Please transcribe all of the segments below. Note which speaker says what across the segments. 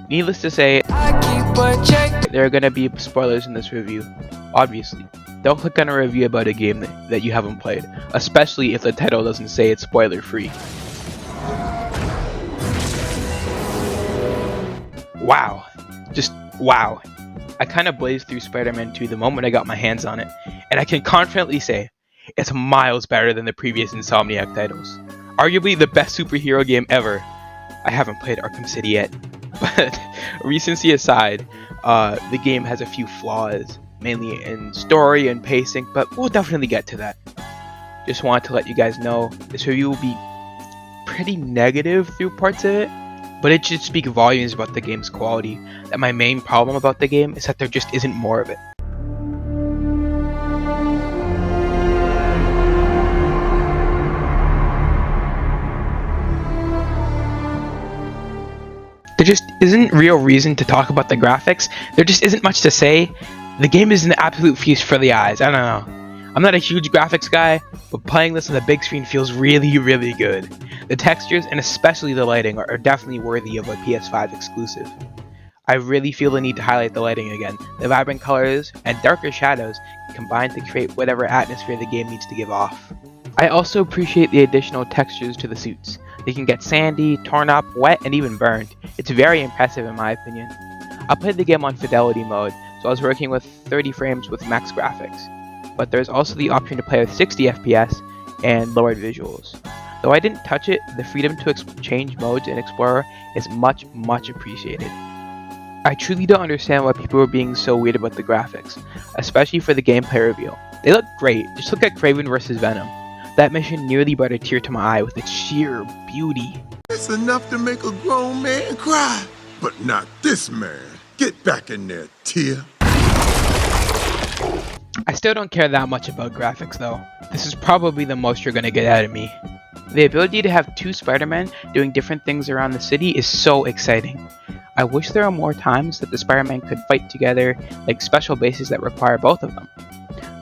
Speaker 1: Needless to say, there are gonna be spoilers in this review, obviously. Don't click on a review about a game that you haven't played, especially if the title doesn't say it's spoiler free. Wow. Just wow. I kinda blazed through Spider-Man 2 the moment I got my hands on it, and I can confidently say, it's miles better than the previous Insomniac titles. Arguably the best superhero game ever. I haven't played Arkham City yet, but recency aside, the game has a few flaws, mainly in story and pacing, but we'll definitely get to that. Just wanted to let you guys know, this review will be pretty negative through parts of it, but it should speak volumes about the game's quality, that my main problem about the game is that there just isn't more of it. There just isn't real reason to talk about the graphics. There just isn't much to say. The game is an absolute feast for the eyes. I don't know. I'm not a huge graphics guy, but playing this on the big screen feels really, really good. The textures, and especially the lighting, are definitely worthy of a PS5 exclusive. I really feel the need to highlight the lighting again. The vibrant colors and darker shadows combine to create whatever atmosphere the game needs to give off. I also appreciate the additional textures to the suits. They can get sandy, torn up, wet, and even burned. It's very impressive in my opinion. I played the game on fidelity mode, so I was working with 30 frames with max graphics. But there's also the option to play with 60 FPS and lowered visuals. Though I didn't touch it, the freedom to change modes in Explorer is much appreciated. I truly don't understand why people are being so weird about the graphics, especially for the gameplay reveal. They look great, just look at Kraven vs. Venom. That mission nearly brought a tear to my eye with its sheer beauty.
Speaker 2: It's enough to make a grown man cry, but not this man. Get back in there, tear.
Speaker 1: I still don't care that much about graphics though. This is probably the most you're gonna get out of me. The ability to have two Spider-Men doing different things around the city is so exciting. I wish there were more times that the Spider-Man could fight together, like special bases that require both of them.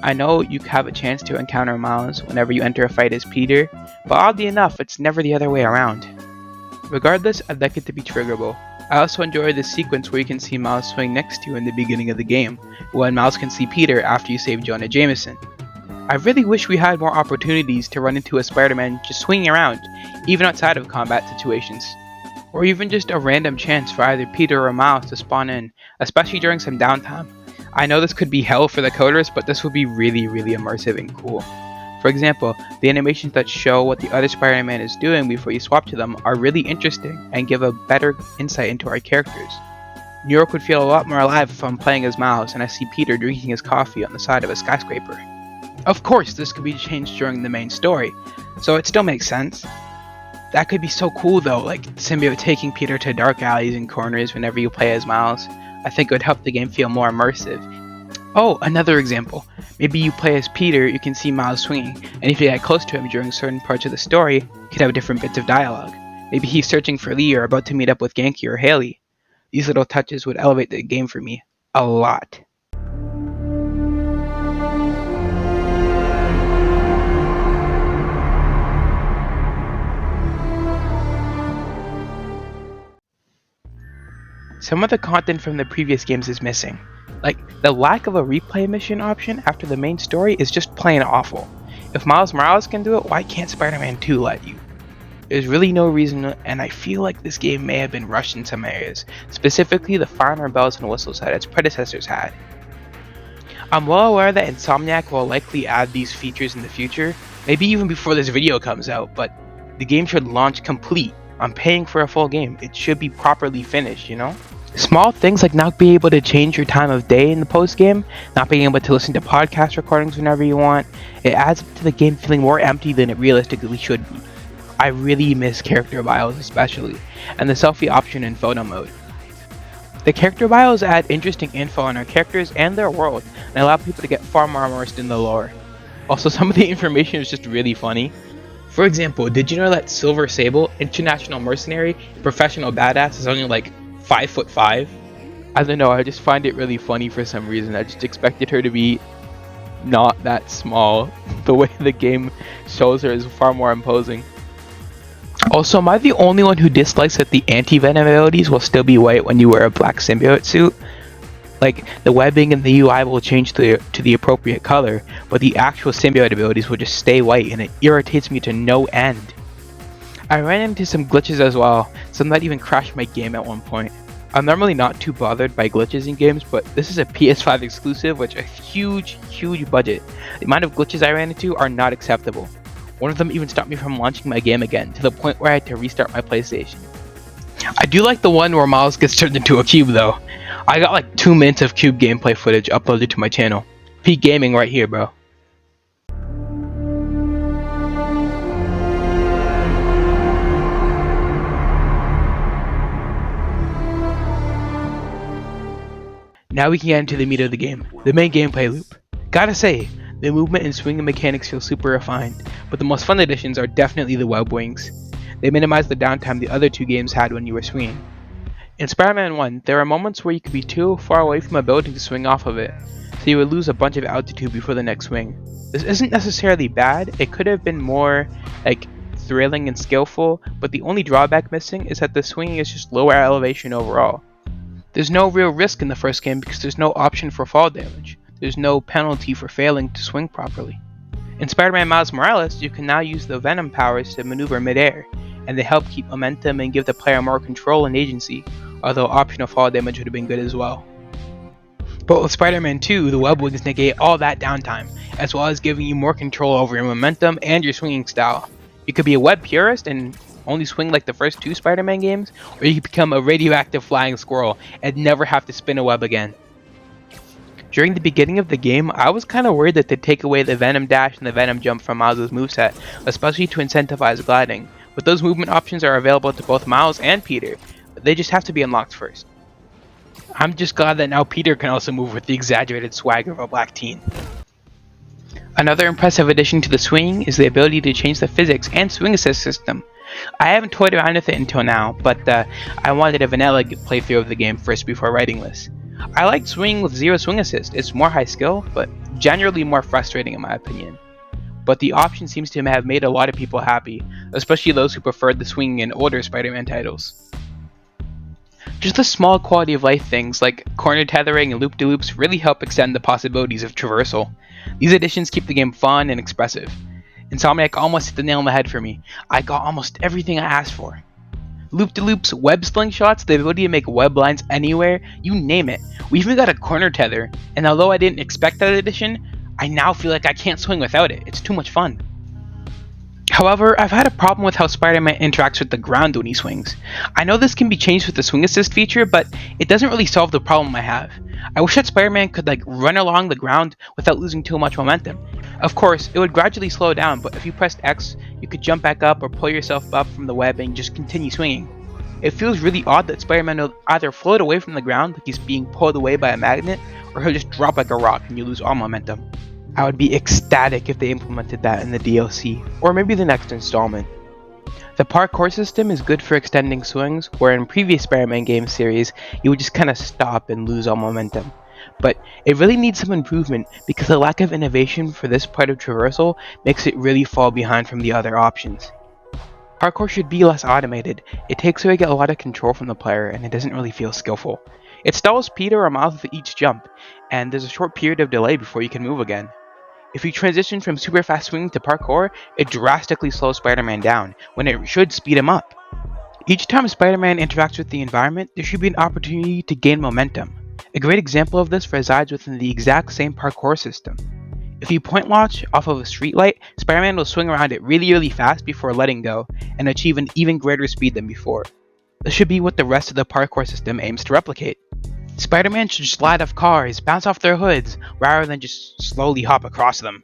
Speaker 1: I know you have a chance to encounter Miles whenever you enter a fight as Peter, but oddly enough, it's never the other way around. Regardless, I'd like it to be triggerable. I also enjoy the sequence where you can see Miles swing next to you in the beginning of the game, when Miles can see Peter after you save Jonah Jameson. I really wish we had more opportunities to run into a Spider-Man just swinging around, even outside of combat situations. Or even just a random chance for either Peter or Miles to spawn in, especially during some downtime. I know this could be hell for the coders, but this would be really immersive and cool. For example, the animations that show what the other Spider-Man is doing before you swap to them are really interesting and give a better insight into our characters. New York would feel a lot more alive if I'm playing as Miles and I see Peter drinking his coffee on the side of a skyscraper. Of course, this could be changed during the main story, so it still makes sense. That could be so cool though, like Symbiote taking Peter to dark alleys and corners whenever you play as Miles. I think it would help the game feel more immersive. Oh, another example. Maybe you play as Peter, you can see Miles swinging, and if you get close to him during certain parts of the story, you could have different bits of dialogue. Maybe he's searching for Lee or about to meet up with Genki or Haley. These little touches would elevate the game for me a lot. Some of the content from the previous games is missing. Like, the lack of a replay mission option after the main story is just plain awful. If Miles Morales can do it, why can't Spider-Man 2 let you? There's really no reason, and I feel like this game may have been rushed in some areas, specifically the finer bells and whistles that its predecessors had. I'm well aware that Insomniac will likely add these features in the future, maybe even before this video comes out, but the game should launch complete. I'm paying for a full game. It should be properly finished, you know? Small things like not being able to change your time of day in the post game, not being able to listen to podcast recordings whenever you want, it adds up to the game feeling more empty than it realistically should be. I really miss character bios especially, and the selfie option in photo mode. The character bios add interesting info on our characters and their world, and allow people to get far more immersed in the lore. Also, some of the information is just really funny. For example, did you know that Silver Sable, international mercenary, professional badass, is only like 5'5"? I don't know, I just find it really funny for some reason. I just expected her to be not that small. The way the game shows her is far more imposing. Also, am I the only one who dislikes that the anti-venom abilities will still be white when you wear a black symbiote suit? Like, the webbing and the UI will change to the appropriate color, but the actual symbiote abilities will just stay white, and it irritates me to no end. I ran into some glitches as well, some that even crashed my game at one point. I'm normally not too bothered by glitches in games, but this is a PS5 exclusive with a huge budget. The amount of glitches I ran into are not acceptable. One of them even stopped me from launching my game again, to the point where I had to restart my PlayStation. I do like the one where Miles gets turned into a cube though. I got like 2 minutes of cube gameplay footage uploaded to my channel. Peak gaming right here, bro. Now we can get into the meat of the game, the main gameplay loop. Gotta say, the movement and swinging mechanics feel super refined, but the most fun additions are definitely the web wings. They minimize the downtime the other two games had when you were swinging. In Spider-Man 1, there are moments where you could be too far away from a building to swing off of it, so you would lose a bunch of altitude before the next swing. This isn't necessarily bad, it could have been more thrilling and skillful, but the only drawback missing is that the swinging is just lower elevation overall. There's no real risk in the first game because there's no option for fall damage. There's no penalty for failing to swing properly. In Spider-Man Miles Morales, you can now use the Venom powers to maneuver mid-air, and they help keep momentum and give the player more control and agency, although optional fall damage would have been good as well. But with Spider-Man 2, the web wings negate all that downtime, as well as giving you more control over your momentum and your swinging style. You could be a web purist and only swing like the first 2 Spider-Man games, or you could become a radioactive flying squirrel and never have to spin a web again. During the beginning of the game, I was kinda worried that they'd take away the Venom Dash and the Venom Jump from Miles' moveset, especially to incentivize gliding, but those movement options are available to both Miles and Peter, but they just have to be unlocked first. I'm just glad that now Peter can also move with the exaggerated swagger of a black teen. Another impressive addition to the swing is the ability to change the physics and swing assist system. I haven't toyed around with it until now, but I wanted a vanilla playthrough of the game first before writing this. I like swinging with zero swing assist, it's more high skill, but generally more frustrating in my opinion. But the option seems to have made a lot of people happy, especially those who preferred the swinging in older Spider-Man titles. Just the small quality of life things like corner tethering and loop-de-loops really help extend the possibilities of traversal. These additions keep the game fun and expressive. Insomniac almost hit the nail on the head for me. I got almost everything I asked for. Loop-de-loops, web slingshots, the ability to make web lines anywhere, you name it. We even got a corner tether, and although I didn't expect that addition, I now feel like I can't swing without it. It's too much fun. However, I've had a problem with how Spider-Man interacts with the ground when he swings. I know this can be changed with the swing assist feature, but it doesn't really solve the problem I have. I wish that Spider-Man could run along the ground without losing too much momentum. Of course, it would gradually slow down, but if you pressed X, you could jump back up or pull yourself up from the web and just continue swinging. It feels really odd that Spider-Man will either float away from the ground like he's being pulled away by a magnet, or he'll just drop like a rock and you lose all momentum. I would be ecstatic if they implemented that in the DLC, or maybe the next installment. The parkour system is good for extending swings, where in previous Spider-Man game series, you would just kinda stop and lose all momentum. But it really needs some improvement because the lack of innovation for this part of traversal makes it really fall behind from the other options. Parkour should be less automated, it takes away a lot of control from the player and it doesn't really feel skillful. It stalls Peter or Miles with each jump, and there's a short period of delay before you can move again. If you transition from super fast swinging to parkour, it drastically slows Spider-Man down, when it should speed him up. Each time Spider-Man interacts with the environment, there should be an opportunity to gain momentum. A great example of this resides within the exact same parkour system. If you point launch off of a streetlight, Spider-Man will swing around it really fast before letting go, and achieve an even greater speed than before. This should be what the rest of the parkour system aims to replicate. Spider-Man should slide off cars, bounce off their hoods, rather than just slowly hop across them.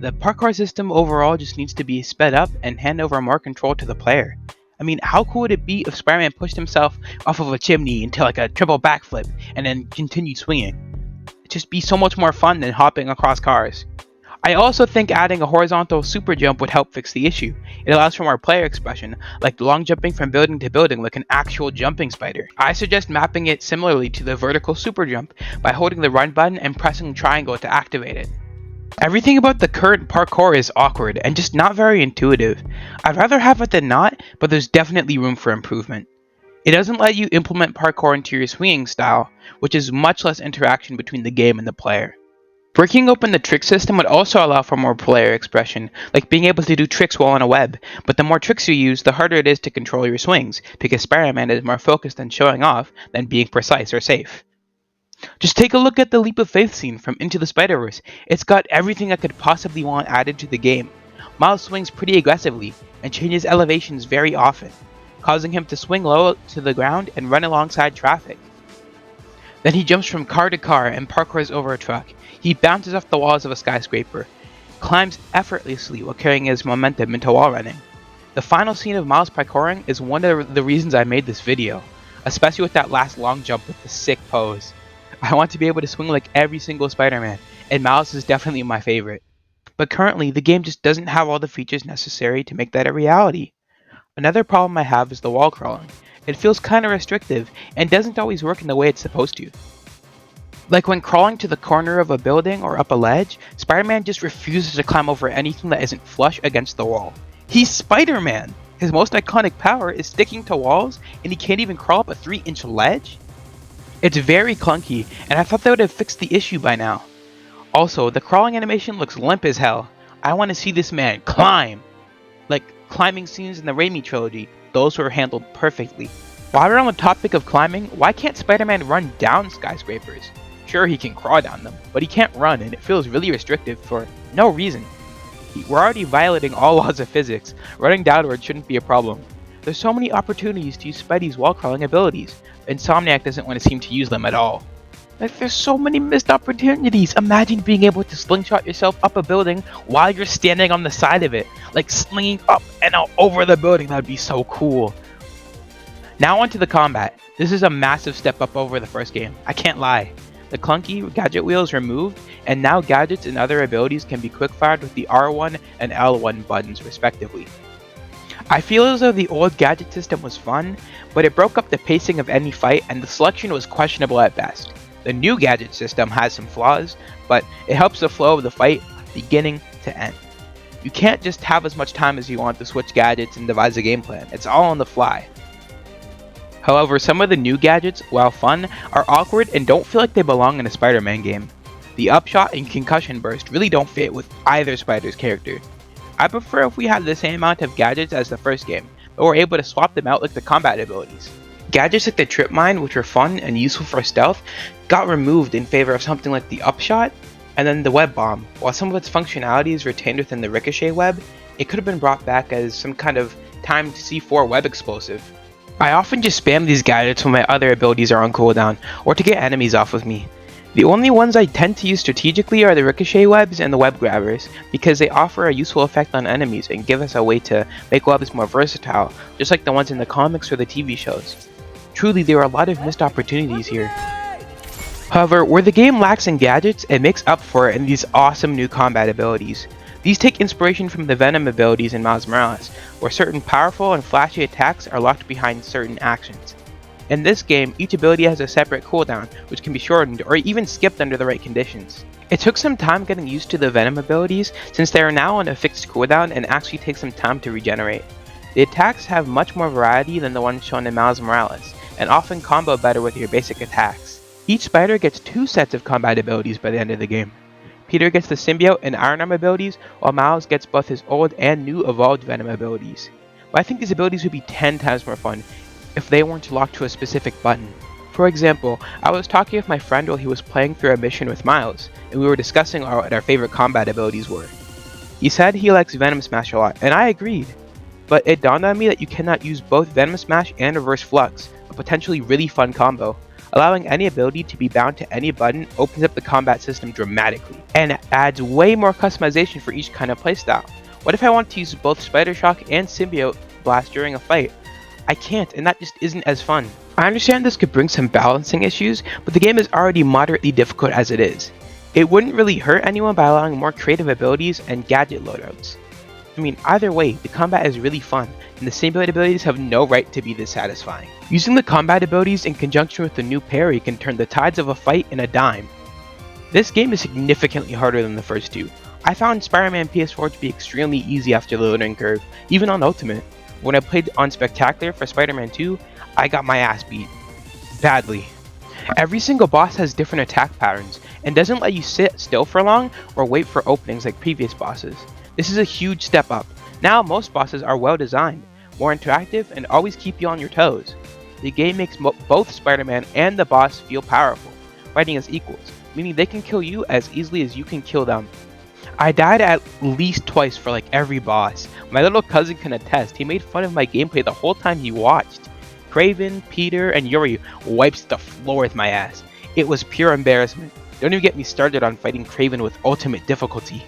Speaker 1: The parkour system overall just needs to be sped up and hand over more control to the player. I mean, how cool would it be if Spider-Man pushed himself off of a chimney into a triple backflip and then continued swinging? It'd just be so much more fun than hopping across cars. I also think adding a horizontal super jump would help fix the issue. It allows for more player expression, like long jumping from building to building like an actual jumping spider. I suggest mapping it similarly to the vertical super jump by holding the run button and pressing triangle to activate it. Everything about the current parkour is awkward and just not very intuitive. I'd rather have it than not, but there's definitely room for improvement. It doesn't let you implement parkour into your swinging style, which is much less interaction between the game and the player. Breaking open the trick system would also allow for more player expression, like being able to do tricks while on a web, but the more tricks you use, the harder it is to control your swings, because Spider-Man is more focused on showing off than being precise or safe. Just take a look at the Leap of Faith scene from Into the Spider-Verse. It's got everything I could possibly want added to the game. Miles swings pretty aggressively, and changes elevations very often, causing him to swing low to the ground and run alongside traffic. Then he jumps from car to car and parkours over a truck. He bounces off the walls of a skyscraper, climbs effortlessly while carrying his momentum into wall running. The final scene of Miles parkouring is one of the reasons I made this video, especially with that last long jump with the sick pose. I want to be able to swing like every single Spider-Man, and Miles is definitely my favorite. But currently, the game just doesn't have all the features necessary to make that a reality. Another problem I have is the wall crawling. It feels kinda restrictive, and doesn't always work in the way it's supposed to. Like when crawling to the corner of a building or up a ledge, Spider-Man just refuses to climb over anything that isn't flush against the wall. He's Spider-Man! His most iconic power is sticking to walls, and he can't even crawl up a 3-inch ledge? It's very clunky, and I thought they would have fixed the issue by now. Also, the crawling animation looks limp as hell. I want to see this man climb! Like climbing scenes in the Raimi trilogy, those were handled perfectly. While we're on the topic of climbing, why can't Spider-Man run down skyscrapers? Sure, he can crawl down them, but he can't run, and it feels really restrictive for no reason. We're already violating all laws of physics. Running downward shouldn't be a problem. There's so many opportunities to use Spidey's wall crawling abilities. Insomniac doesn't want to seem to use them at all. Like, there's so many missed opportunities. Imagine being able to slingshot yourself up a building while you're standing on the side of it. Like slinging up and out over the building. That would be so cool. Now onto the combat. This is a massive step up over the first game. I can't lie. The clunky gadget wheel is removed, and now gadgets and other abilities can be quick-fired with the R1 and L1 buttons respectively. I feel as though the old gadget system was fun, but it broke up the pacing of any fight and the selection was questionable at best. The new gadget system has some flaws, but it helps the flow of the fight beginning to end. You can't just have as much time as you want to switch gadgets and devise a game plan, it's all on the fly. However, some of the new gadgets, while fun, are awkward and don't feel like they belong in a Spider-Man game. The Upshot and Concussion Burst really don't fit with either Spider's character. I prefer if we had the same amount of gadgets as the first game, but we're able to swap them out like the combat abilities. Gadgets like the Trip Mine, which were fun and useful for stealth, got removed in favor of something like the Upshot, and then the Web Bomb. While some of its functionality is retained within the Ricochet web, it could have been brought back as some kind of timed C4 web explosive. I often just spam these gadgets when my other abilities are on cooldown, or to get enemies off of me. The only ones I tend to use strategically are the Ricochet webs and the Web Grabbers, because they offer a useful effect on enemies and give us a way to make webs more versatile, just like the ones in the comics or the TV shows. Truly, there are a lot of missed opportunities here. However, where the game lacks in gadgets, it makes up for it in these awesome new combat abilities. These take inspiration from the Venom abilities in Miles Morales, where certain powerful and flashy attacks are locked behind certain actions. In this game, each ability has a separate cooldown, which can be shortened or even skipped under the right conditions. It took some time getting used to the Venom abilities, since they are now on a fixed cooldown and actually take some time to regenerate. The attacks have much more variety than the ones shown in Miles Morales, and often combo better with your basic attacks. Each Spider gets 2 sets of combat abilities by the end of the game. Peter gets the Symbiote and Iron Arm abilities, while Miles gets both his old and new evolved Venom abilities. But I think these abilities would be 10 times more fun if they weren't locked to a specific button. For example, I was talking with my friend while he was playing through a mission with Miles, and we were discussing what our favorite combat abilities were. He said he likes Venom Smash a lot, and I agreed. But it dawned on me that you cannot use both Venom Smash and Reverse Flux, a potentially really fun combo. Allowing any ability to be bound to any button opens up the combat system dramatically, and adds way more customization for each kind of playstyle. What if I want to use both Spider Shock and Symbiote Blast during a fight? I can't, and that just isn't as fun. I understand this could bring some balancing issues, but the game is already moderately difficult as it is. It wouldn't really hurt anyone by allowing more creative abilities and gadget loadouts. I mean, either way, the combat is really fun, and the Symbiote abilities have no right to be this satisfying. Using the combat abilities in conjunction with the new parry can turn the tides of a fight in a dime. This game is significantly harder than the first two, I found Spider-Man PS4 to be extremely easy after the learning curve, even on Ultimate. When I played on Spectacular for Spider-Man 2, I got my ass beat. Badly. Every single boss has different attack patterns, and doesn't let you sit still for long or wait for openings like previous bosses. This is a huge step up. Now most bosses are well designed, more interactive, and always keep you on your toes. The game makes both Spider-Man and the boss feel powerful, fighting as equals, meaning they can kill you as easily as you can kill them. I died at least twice for like every boss. My little cousin can attest, he made fun of my gameplay the whole time he watched. Kraven, Peter, and Yuri wipes the floor with my ass. It was pure embarrassment. Don't even get me started on fighting Kraven with ultimate difficulty.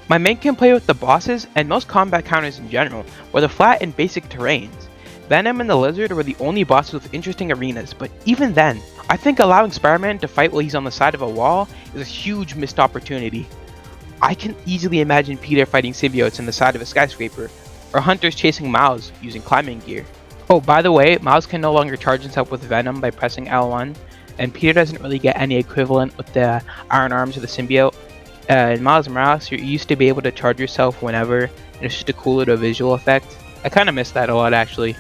Speaker 1: My main gameplay with the bosses, and most combat counters in general, were the flat and basic terrains. Venom and the Lizard were the only bosses with interesting arenas, but even then, I think allowing Spider-Man to fight while he's on the side of a wall is a huge missed opportunity. I can easily imagine Peter fighting symbiotes on the side of a skyscraper, or hunters chasing Miles using climbing gear. Oh, by the way, Miles can no longer charge himself with Venom by pressing L1, and Peter doesn't really get any equivalent with the Iron Arms or the symbiote. In Miles Morales, you used to be able to charge yourself whenever, and it's just a cool little visual effect. I kind of miss that a lot actually.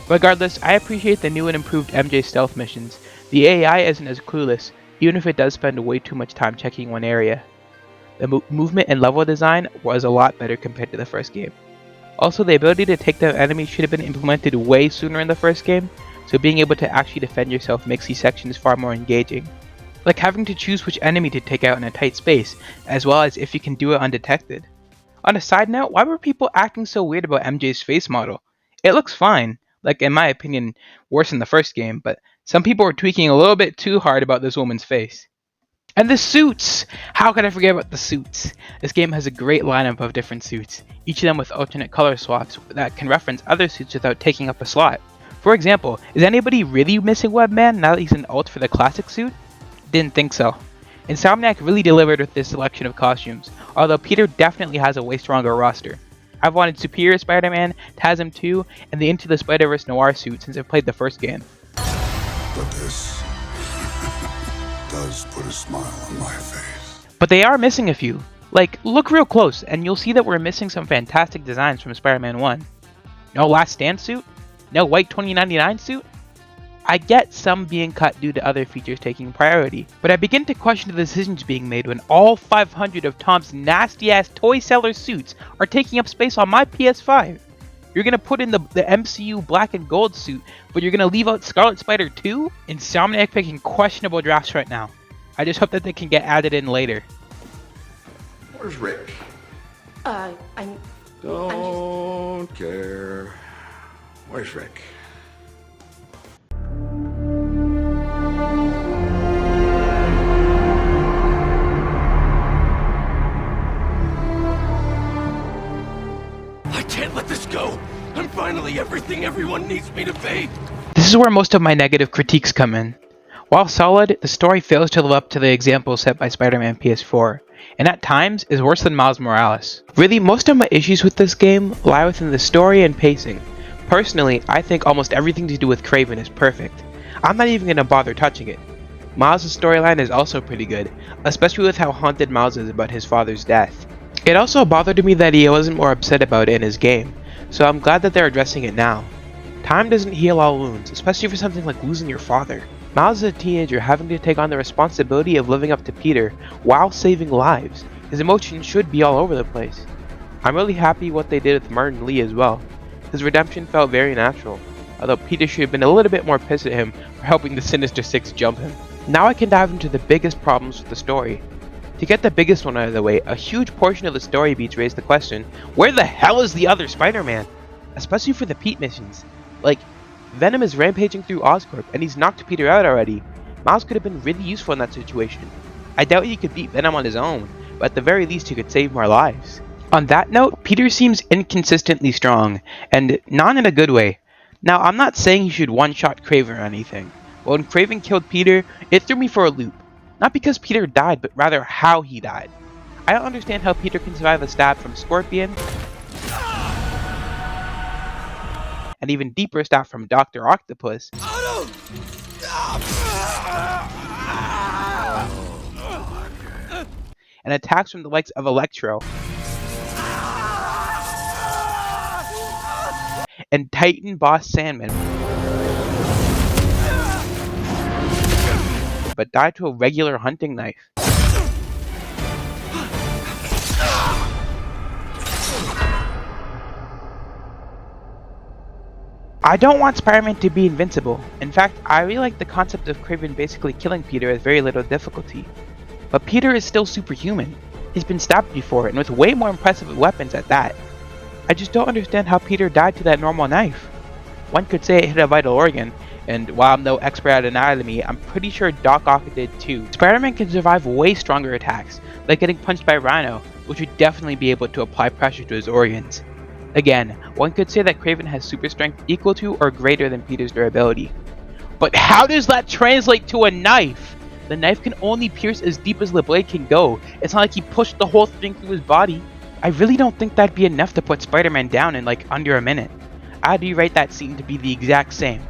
Speaker 1: Regardless, I appreciate the new and improved MJ stealth missions. The AI isn't as clueless, even if it does spend way too much time checking one area. The movement and level design was a lot better compared to the first game. Also, the ability to take down enemies should have been implemented way sooner in the first game, so being able to actually defend yourself makes these sections far more engaging. Like having to choose which enemy to take out in a tight space, as well as if you can do it undetected. On a side note, why were people acting so weird about MJ's face model? It looks fine, like in my opinion, worse than the first game, but some people were tweaking a little bit too hard about this woman's face. And the suits! How could I forget about the suits? This game has a great lineup of different suits, each of them with alternate color swaps that can reference other suits without taking up a slot. For example, is anybody really missing Webman now that he's an alt for the classic suit? Didn't think so. Insomniac really delivered with this selection of costumes, although Peter definitely has a way stronger roster. I've wanted Superior Spider-Man, TASM 2, and the Into the Spider-Verse Noir suit since I played the first game.
Speaker 3: But this does put a smile on my face.
Speaker 1: But they are missing a few. Like, look real close, and you'll see that we're missing some fantastic designs from Spider-Man 1. No Last Stand suit? No White 2099 suit? I get some being cut due to other features taking priority, but I begin to question the decisions being made when all 500 of Tom's nasty-ass toy seller suits are taking up space on my PS5. You're gonna put in the MCU black and gold suit, but you're gonna leave out Scarlet Spider 2? Insomniac picking questionable drafts right now. I just hope that they can get added in later.
Speaker 3: Where's Rick?
Speaker 4: I'm
Speaker 3: Don't care. Where's Rick?
Speaker 5: I can't let this go! I'm finally everything everyone needs me to be!
Speaker 1: This is where most of my negative critiques come in. While solid, the story fails to live up to the example set by Spider-Man PS4, and at times is worse than Miles Morales. Really, most of my issues with this game lie within the story and pacing. Personally, I think almost everything to do with Kraven is perfect. I'm not even gonna bother touching it. Miles' storyline is also pretty good, especially with how haunted Miles is about his father's death. It also bothered me that he wasn't more upset about it in his game, so I'm glad that they're addressing it now. Time doesn't heal all wounds, especially for something like losing your father. Miles is a teenager having to take on the responsibility of living up to Peter while saving lives. His emotions should be all over the place. I'm really happy what they did with Martin Lee as well. His redemption felt very natural, although Peter should have been a little bit more pissed at him for helping the Sinister Six jump him. Now I can dive into the biggest problems with the story. To get the biggest one out of the way, a huge portion of the story beats raise the question, where the hell is the other Spider-Man? Especially for the Pete missions. Like, Venom is rampaging through Oscorp and he's knocked Peter out already. Miles could have been really useful in that situation. I doubt he could beat Venom on his own, but at the very least he could save more lives. On that note, Peter seems inconsistently strong, and not in a good way. Now, I'm not saying he should one-shot Kraven or anything, but when Kraven killed Peter, it threw me for a loop. Not because Peter died, but rather how he died. I don't understand how Peter can survive a stab from Scorpion, and even deeper stab from Dr. Octopus, and attacks from the likes of Electro and Titan boss Sandman, but died to a regular hunting knife. I don't want Spider-Man to be invincible. In fact, I really like the concept of Kraven basically killing Peter with very little difficulty. But Peter is still superhuman. He's been stabbed before, and with way more impressive weapons at that. I just don't understand how Peter died to that normal knife. One could say it hit a vital organ, and while I'm no expert at anatomy, I'm pretty sure Doc Ock did too. Spider-Man can survive way stronger attacks, like getting punched by Rhino, which would definitely be able to apply pressure to his organs. Again, one could say that Kraven has super strength equal to or greater than Peter's durability. But how does that translate to a knife? The knife can only pierce as deep as the blade can go. It's not like he pushed the whole thing through his body. I really don't think that'd be enough to put Spider-Man down in like under a minute. I'd rewrite that scene to be the exact same.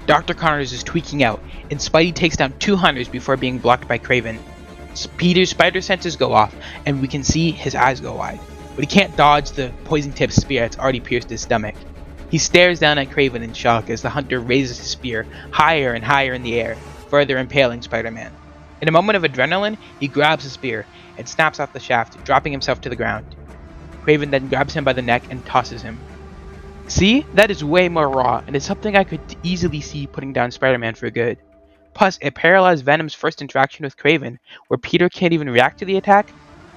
Speaker 1: Dr. Connors is tweaking out, and Spidey takes down 2 hunters before being blocked by Kraven. Peter's spider senses go off, and we can see his eyes go wide. But he can't dodge the poison-tipped spear that's already pierced his stomach. He stares down at Kraven in shock as the hunter raises his spear higher and higher in the air, further impaling Spider-Man. In a moment of adrenaline, he grabs the spear and snaps off the shaft, dropping himself to the ground. Kraven then grabs him by the neck and tosses him. See? That is way more raw, and it's something I could easily see putting down Spider-Man for good. Plus, it paralyzed Venom's first interaction with Kraven, where Peter can't even react to the attack.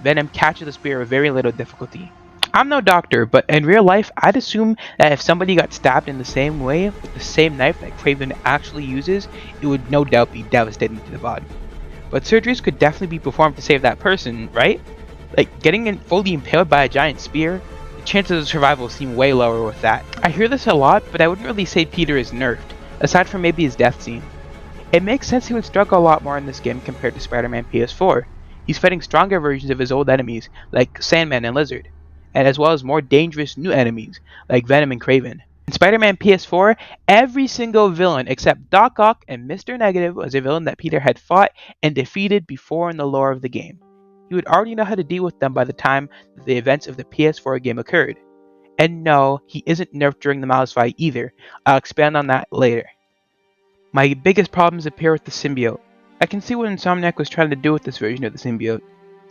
Speaker 1: Venom catches the spear with very little difficulty. I'm no doctor, but in real life, I'd assume that if somebody got stabbed in the same way, with the same knife that Kraven actually uses, it would no doubt be devastating to the body. But surgeries could definitely be performed to save that person, right? Like, getting fully impaled by a giant spear, the chances of survival seem way lower with that. I hear this a lot, but I wouldn't really say Peter is nerfed, aside from maybe his death scene. It makes sense he would struggle a lot more in this game compared to Spider-Man PS4. He's fighting stronger versions of his old enemies, like Sandman and Lizard, and as well as more dangerous new enemies, like Venom and Kraven. In Spider-Man PS4, every single villain except Doc Ock and Mr. Negative was a villain that Peter had fought and defeated before in the lore of the game. He would already know how to deal with them by the time that the events of the PS4 game occurred. And no, he isn't nerfed during the Miles fight either. I'll expand on that later. My biggest problems appear with the symbiote. I can see what Insomniac was trying to do with this version of the symbiote.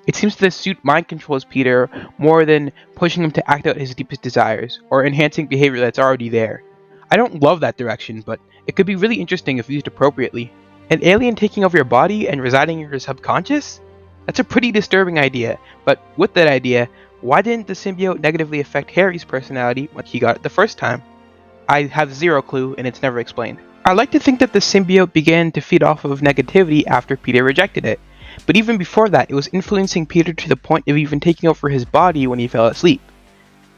Speaker 1: It seems the suit mind controls Peter more than pushing him to act out his deepest desires, or enhancing behavior that's already there. I don't love that direction, but it could be really interesting if used appropriately. An alien taking over your body and residing in your subconscious? That's a pretty disturbing idea, but with that idea, why didn't the symbiote negatively affect Harry's personality when he got it the first time? I have zero clue, and it's never explained. I like to think that the symbiote began to feed off of negativity after Peter rejected it, but even before that, it was influencing Peter to the point of even taking over his body when he fell asleep.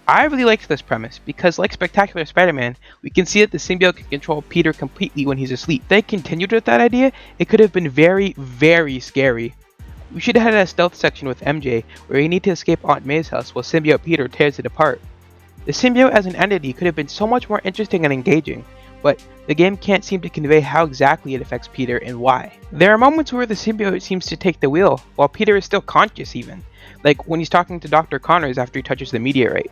Speaker 1: I really liked this premise, because like Spectacular Spider-Man, we can see that the symbiote can control Peter completely when he's asleep. If they continued with that idea, it could have been very, very scary. We should have had a stealth section with MJ, where you need to escape Aunt May's house while symbiote Peter tears it apart. The symbiote as an entity could have been so much more interesting and engaging, but the game can't seem to convey how exactly it affects Peter and why. There are moments where the symbiote seems to take the wheel, while Peter is still conscious even, like when he's talking to Dr. Connors after he touches the meteorite.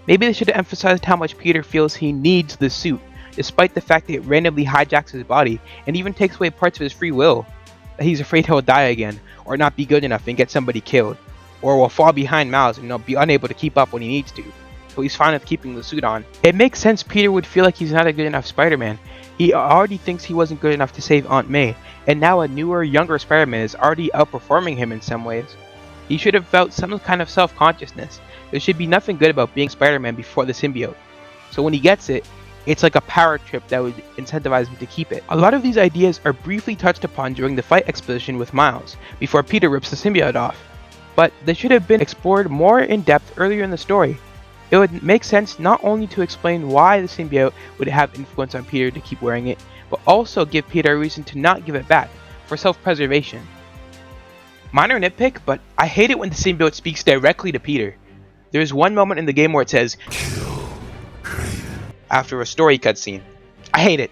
Speaker 1: Maybe they should have emphasized how much Peter feels he needs the suit, despite the fact that it randomly hijacks his body and even takes away parts of his free will. That he's afraid he'll die again, or not be good enough and get somebody killed, or will fall behind Miles and be unable to keep up when he needs to. So he's fine with keeping the suit on. It makes sense Peter would feel like he's not a good enough Spider-Man. He already thinks he wasn't good enough to save Aunt May, and now a newer, younger Spider-Man is already outperforming him in some ways. He should have felt some kind of self-consciousness. There should be nothing good about being Spider-Man before the symbiote. So when he gets it, it's like a power trip that would incentivize him to keep it. A lot of these ideas are briefly touched upon during the fight exposition with Miles, before Peter rips the symbiote off. But they should have been explored more in depth earlier in the story. It would make sense not only to explain why the symbiote would have influence on Peter to keep wearing it, but also give Peter a reason to not give it back, for self-preservation. Minor nitpick, but I hate it when the symbiote speaks directly to Peter. There is one moment in the game where it says, "Kill Kraven," after a story cutscene. I hate it.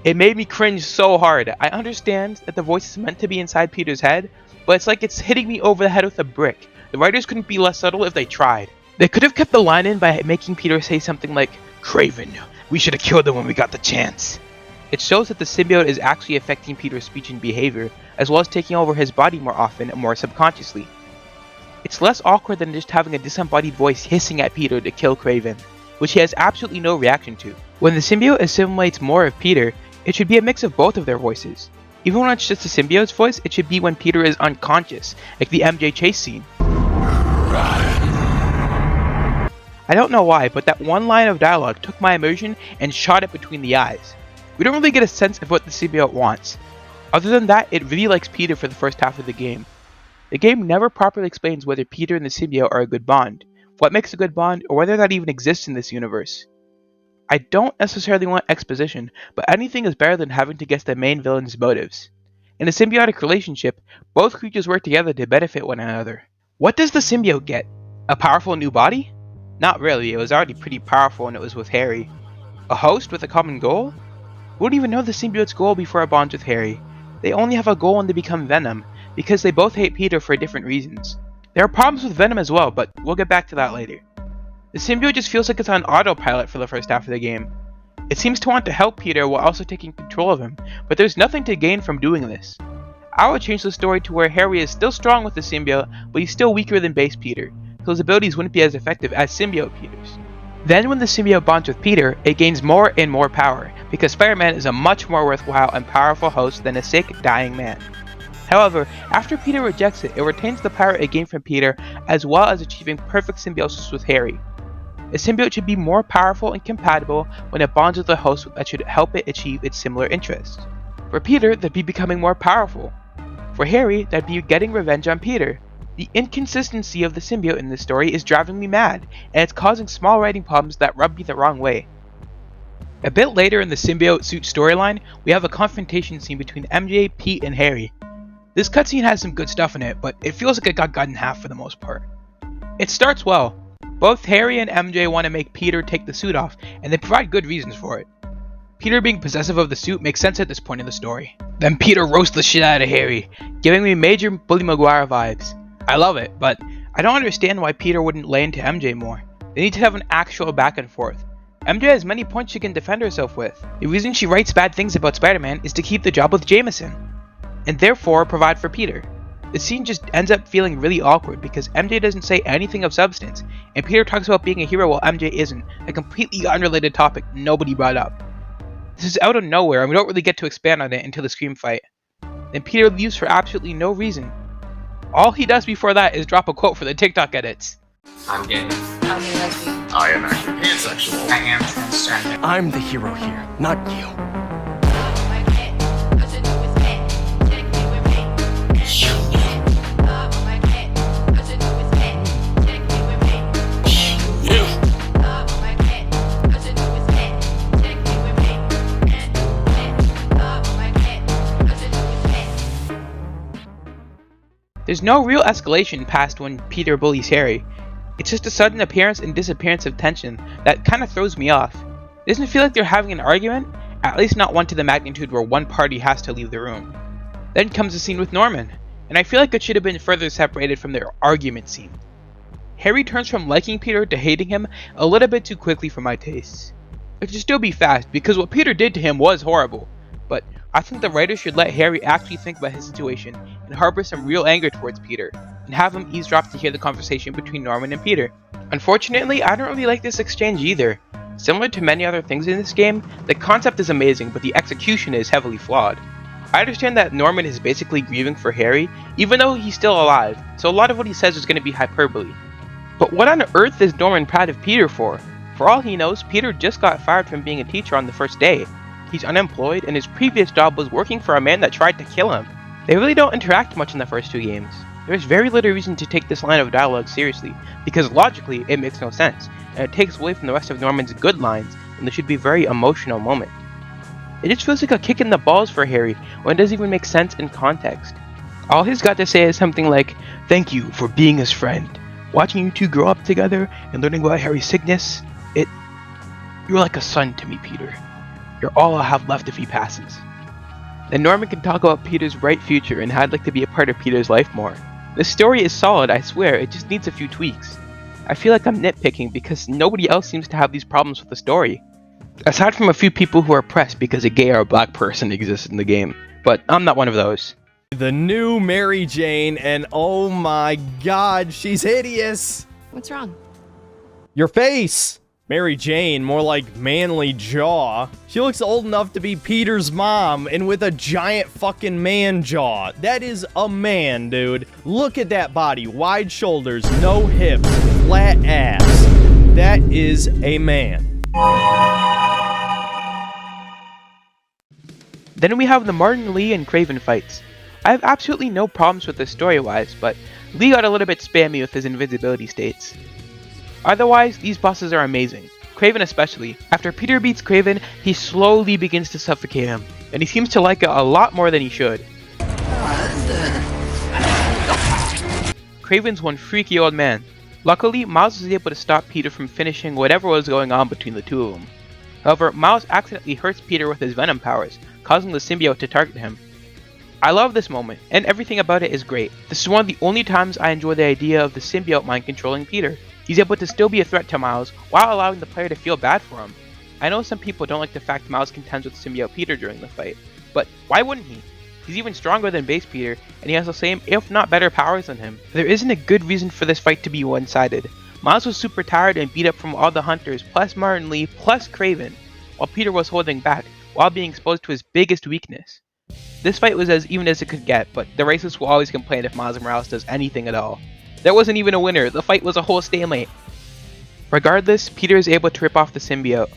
Speaker 1: It made me cringe so hard. I understand that the voice is meant to be inside Peter's head, but it's like it's hitting me over the head with a brick. The writers couldn't be less subtle if they tried. They could have kept the line in by making Peter say something like, "Kraven, we should have killed him when we got the chance." It shows that the symbiote is actually affecting Peter's speech and behavior, as well as taking over his body more often and more subconsciously. It's less awkward than just having a disembodied voice hissing at Peter to kill Kraven, which he has absolutely no reaction to. When the symbiote assimilates more of Peter, it should be a mix of both of their voices. Even when it's just the symbiote's voice, it should be when Peter is unconscious, like the MJ chase scene. I don't know why, but that one line of dialogue took my immersion and shot it between the eyes. We don't really get a sense of what the symbiote wants. Other than that, it really likes Peter for the first half of the game. The game never properly explains whether Peter and the symbiote are a good bond, what makes a good bond, or whether that even exists in this universe. I don't necessarily want exposition, but anything is better than having to guess the main villain's motives. In a symbiotic relationship, both creatures work together to benefit one another. What does the symbiote get? A powerful new body? Not really, it was already pretty powerful when it was with Harry. A host with a common goal? We wouldn't even know the symbiote's goal before it bonds with Harry. They only have a goal when they become Venom, because they both hate Peter for different reasons. There are problems with Venom as well, but we'll get back to that later. The symbiote just feels like it's on autopilot for the first half of the game. It seems to want to help Peter while also taking control of him, but there's nothing to gain from doing this. I would change the story to where Harry is still strong with the symbiote, but he's still weaker than base Peter, so his abilities wouldn't be as effective as symbiote Peter's. Then when the symbiote bonds with Peter, it gains more and more power, because Spider-Man is a much more worthwhile and powerful host than a sick, dying man. However, after Peter rejects it, it retains the power it gained from Peter, as well as achieving perfect symbiosis with Harry. A symbiote should be more powerful and compatible when it bonds with a host that should help it achieve its similar interests. For Peter, that'd be becoming more powerful. For Harry, that'd be getting revenge on Peter. The inconsistency of the symbiote in this story is driving me mad, and it's causing small writing problems that rub me the wrong way. A bit later in the symbiote suit storyline, we have a confrontation scene between MJ, Pete, and Harry. This cutscene has some good stuff in it, but it feels like it got cut in half for the most part. It starts well. Both Harry and MJ want to make Peter take the suit off, and they provide good reasons for it. Peter being possessive of the suit makes sense at this point in the story. Then Peter roasts the shit out of Harry, giving me major Bully Maguire vibes. I love it, but I don't understand why Peter wouldn't lay into MJ more. They need to have an actual back and forth. MJ has many points she can defend herself with. The reason she writes bad things about Spider-Man is to keep the job with Jameson, and therefore provide for Peter. The scene just ends up feeling really awkward because MJ doesn't say anything of substance, and Peter talks about being a hero while MJ isn't, a completely unrelated topic nobody brought up. This is out of nowhere and we don't really get to expand on it until the Scream fight. Then Peter leaves for absolutely no reason. All he does before that is drop a quote for the TikTok edits.
Speaker 4: I'm gay.
Speaker 6: I'm a lesbian.
Speaker 3: I am actually pansexual.
Speaker 4: I am transgender.
Speaker 5: I'm the hero here, not you.
Speaker 1: There's no real escalation past when Peter bullies Harry. It's just a sudden appearance and disappearance of tension that kinda throws me off. It doesn't feel like they're having an argument, at least not one to the magnitude where one party has to leave the room. Then comes the scene with Norman, and I feel like it should have been further separated from their argument scene. Harry turns from liking Peter to hating him a little bit too quickly for my tastes. It should still be fast, because what Peter did to him was horrible, but I think the writers should let Harry actually think about his situation and harbor some real anger towards Peter, and have him eavesdrop to hear the conversation between Norman and Peter. Unfortunately, I don't really like this exchange either. Similar to many other things in this game, the concept is amazing, but the execution is heavily flawed. I understand that Norman is basically grieving for Harry, even though he's still alive, so a lot of what he says is going to be hyperbole. But what on earth is Norman proud of Peter for? For all he knows, Peter just got fired from being a teacher on the first day. He's unemployed, and his previous job was working for a man that tried to kill him. They really don't interact much in the first two games. There's very little reason to take this line of dialogue seriously, because logically it makes no sense, and it takes away from the rest of Norman's good lines when there should be a very emotional moment. It just feels like a kick in the balls for Harry when it doesn't even make sense in context. All he's got to say is something like, "Thank you for being his friend. Watching you two grow up together and learning about Harry's sickness, you're like a son to me, Peter. You're all I'll have left if he passes." Then Norman can talk about Peter's bright future and how I'd like to be a part of Peter's life more. The story is solid, I swear, it just needs a few tweaks. I feel like I'm nitpicking because nobody else seems to have these problems with the story. Aside from a few people who are pressed because a gay or a black person exists in the game, but I'm not one of those.
Speaker 4: The new Mary Jane, and oh my god, she's hideous!
Speaker 6: What's wrong?
Speaker 4: Your face! Mary Jane, more like manly jaw. She looks old enough to be Peter's mom, and with a giant fucking man jaw. That is a man, dude. Look at that body. Wide shoulders, no hips, flat ass. That is a man.
Speaker 1: Then we have the Martin, Lee, and Kraven fights. I have absolutely no problems with this story-wise, but Lee got a little bit spammy with his invisibility states. Otherwise, these bosses are amazing. Kraven especially. After Peter beats Kraven, he slowly begins to suffocate him, and he seems to like it a lot more than he should. Kraven's one freaky old man. Luckily, Miles was able to stop Peter from finishing whatever was going on between the two of them. However, Miles accidentally hurts Peter with his venom powers, causing the symbiote to target him. I love this moment, and everything about it is great. This is one of the only times I enjoy the idea of the symbiote mind controlling Peter. He's able to still be a threat to Miles, while allowing the player to feel bad for him. I know some people don't like the fact Miles contends with symbiote Peter during the fight, but why wouldn't he? He's even stronger than base Peter, and he has the same, if not better, powers than him. There isn't a good reason for this fight to be one-sided. Miles was super tired and beat up from all the hunters, plus Martin Lee, plus Kraven, while Peter was holding back, while being exposed to his biggest weakness. This fight was as even as it could get, but the racists will always complain if Miles Morales does anything at all. There wasn't even a winner, the fight was a whole stalemate. Regardless, Peter is able to rip off the symbiote.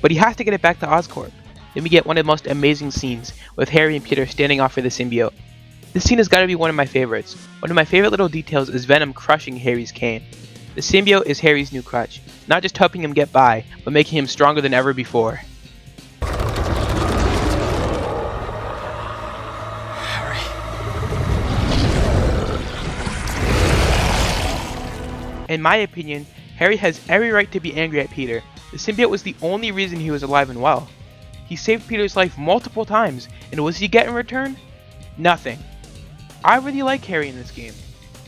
Speaker 1: But he has to get it back to Oscorp. Then we get one of the most amazing scenes, with Harry and Peter standing off for the symbiote. This scene has got to be one of my favorites. One of my favorite little details is Venom crushing Harry's cane. The symbiote is Harry's new crutch, not just helping him get by, but making him stronger than ever before. In my opinion, Harry has every right to be angry at Peter. The symbiote was the only reason he was alive and well. He saved Peter's life multiple times, and what does he get in return? Nothing. I really like Harry in this game,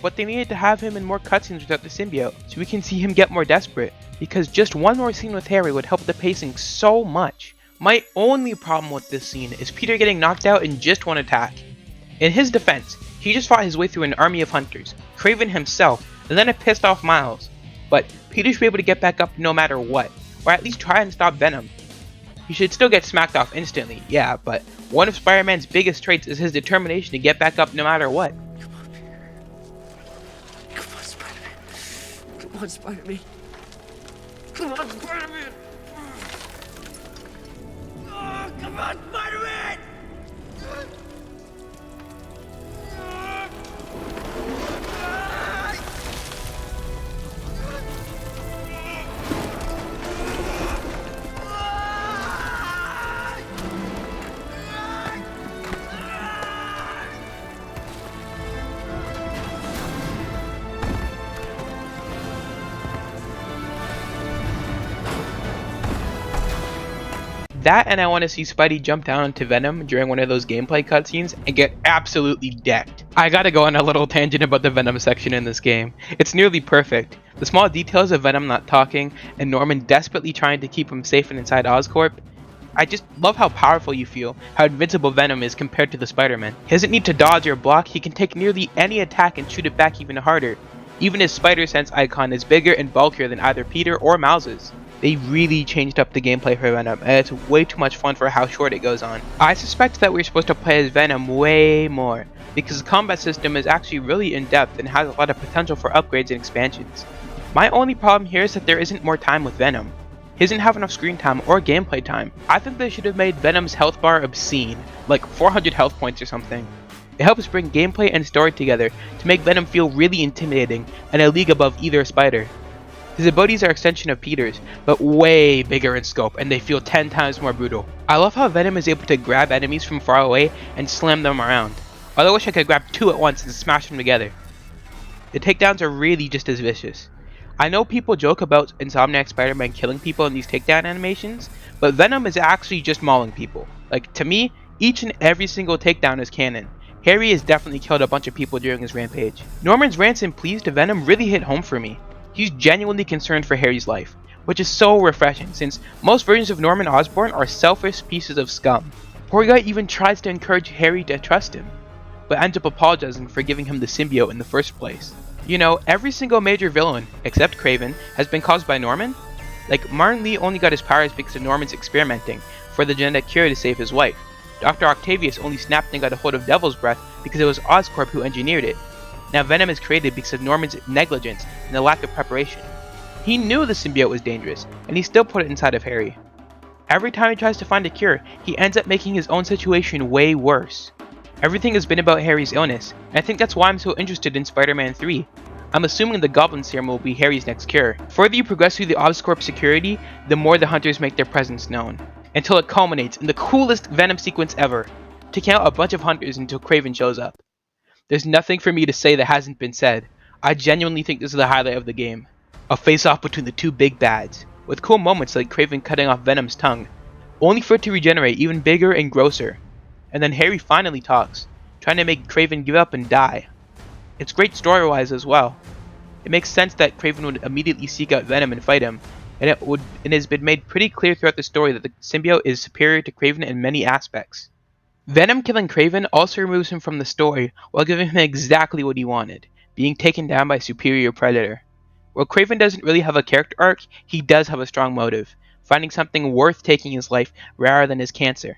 Speaker 1: but they needed to have him in more cutscenes without the symbiote, so we can see him get more desperate, because just one more scene with Harry would help the pacing so much. My only problem with this scene is Peter getting knocked out in just one attack. In his defense, he just fought his way through an army of hunters, Kraven himself, and then it pissed off Miles. But Peter should be able to get back up no matter what, or at least try and stop Venom. He should still get smacked off instantly, yeah, but one of Spider-Man's biggest traits is his determination to get back up no matter what.
Speaker 6: Come on, Spider-Man. Come on, Spider-Man. Come on, Spider-Man. Oh, come on, Spider-Man.
Speaker 1: That, and I want to see Spidey jump down into Venom during one of those gameplay cutscenes and get absolutely decked. I gotta go on a little tangent about the Venom section in this game. It's nearly perfect. The small details of Venom not talking and Norman desperately trying to keep him safe and inside Oscorp. I just love how powerful you feel, how invincible Venom is compared to the Spider-Man. He doesn't need to dodge or block, he can take nearly any attack and shoot it back even harder. Even his Spider-Sense icon is bigger and bulkier than either Peter or Miles's. They really changed up the gameplay for Venom, and it's way too much fun for how short it goes on. I suspect that we're supposed to play as Venom way more, because the combat system is actually really in-depth and has a lot of potential for upgrades and expansions. My only problem here is that there isn't more time with Venom. He doesn't have enough screen time or gameplay time. I think they should have made Venom's health bar obscene, like 400 health points or something. It helps bring gameplay and story together to make Venom feel really intimidating and a league above either Spider. His abilities are extension of Peter's, but way bigger in scope, and they feel 10 times more brutal. I love how Venom is able to grab enemies from far away and slam them around. Although I wish I could grab 2 at once and smash them together. The takedowns are really just as vicious. I know people joke about Insomniac Spider-Man killing people in these takedown animations, but Venom is actually just mauling people. Like, to me, each and every single takedown is canon. Harry has definitely killed a bunch of people during his rampage. Norman's rants and pleas to Venom really hit home for me. He's genuinely concerned for Harry's life, which is so refreshing since most versions of Norman Osborn are selfish pieces of scum. Poor guy even tries to encourage Harry to trust him, but ends up apologizing for giving him the symbiote in the first place. You know, every single major villain, except Kraven, has been caused by Norman. Like, Martin Lee only got his powers because of Norman's experimenting for the genetic cure to save his wife. Dr. Octavius only snapped and got a hold of Devil's Breath because it was Oscorp who engineered it. Now Venom is created because of Norman's negligence and the lack of preparation. He knew the symbiote was dangerous, and he still put it inside of Harry. Every time he tries to find a cure, he ends up making his own situation way worse. Everything has been about Harry's illness, and I think that's why I'm so interested in Spider-Man 3. I'm assuming the Goblin Serum will be Harry's next cure. The further you progress through the Oscorp security, the more the hunters make their presence known, until it culminates in the coolest Venom sequence ever, taking out a bunch of hunters until Kraven shows up. There's nothing for me to say that hasn't been said. I genuinely think this is the highlight of the game. A face-off between the 2 big bads, with cool moments like Kraven cutting off Venom's tongue, only for it to regenerate even bigger and grosser. And then Harry finally talks, trying to make Kraven give up and die. It's great story-wise as well. It makes sense that Kraven would immediately seek out Venom and fight him, and it has been made pretty clear throughout the story that the symbiote is superior to Kraven in many aspects. Venom killing Kraven also removes him from the story while giving him exactly what he wanted, being taken down by a superior predator. While Kraven doesn't really have a character arc, he does have a strong motive, finding something worth taking his life rather than his cancer.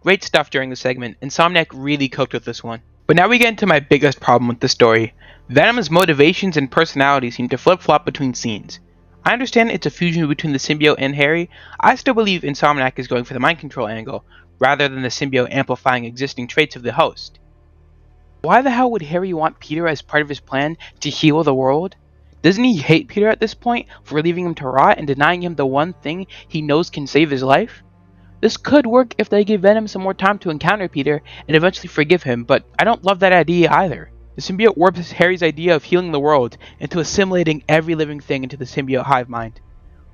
Speaker 1: Great stuff during the segment, Insomniac really cooked with this one. But now we get into my biggest problem with the story. Venom's motivations and personality seem to flip-flop between scenes. I understand it's a fusion between the symbiote and Harry. I still believe Insomniac is going for the mind control angle, rather than the symbiote amplifying existing traits of the host. Why the hell would Harry want Peter as part of his plan to heal the world? Doesn't he hate Peter at this point for leaving him to rot and denying him the one thing he knows can save his life? This could work if they give Venom some more time to encounter Peter and eventually forgive him, but I don't love that idea either. The symbiote warps Harry's idea of healing the world into assimilating every living thing into the symbiote hive mind.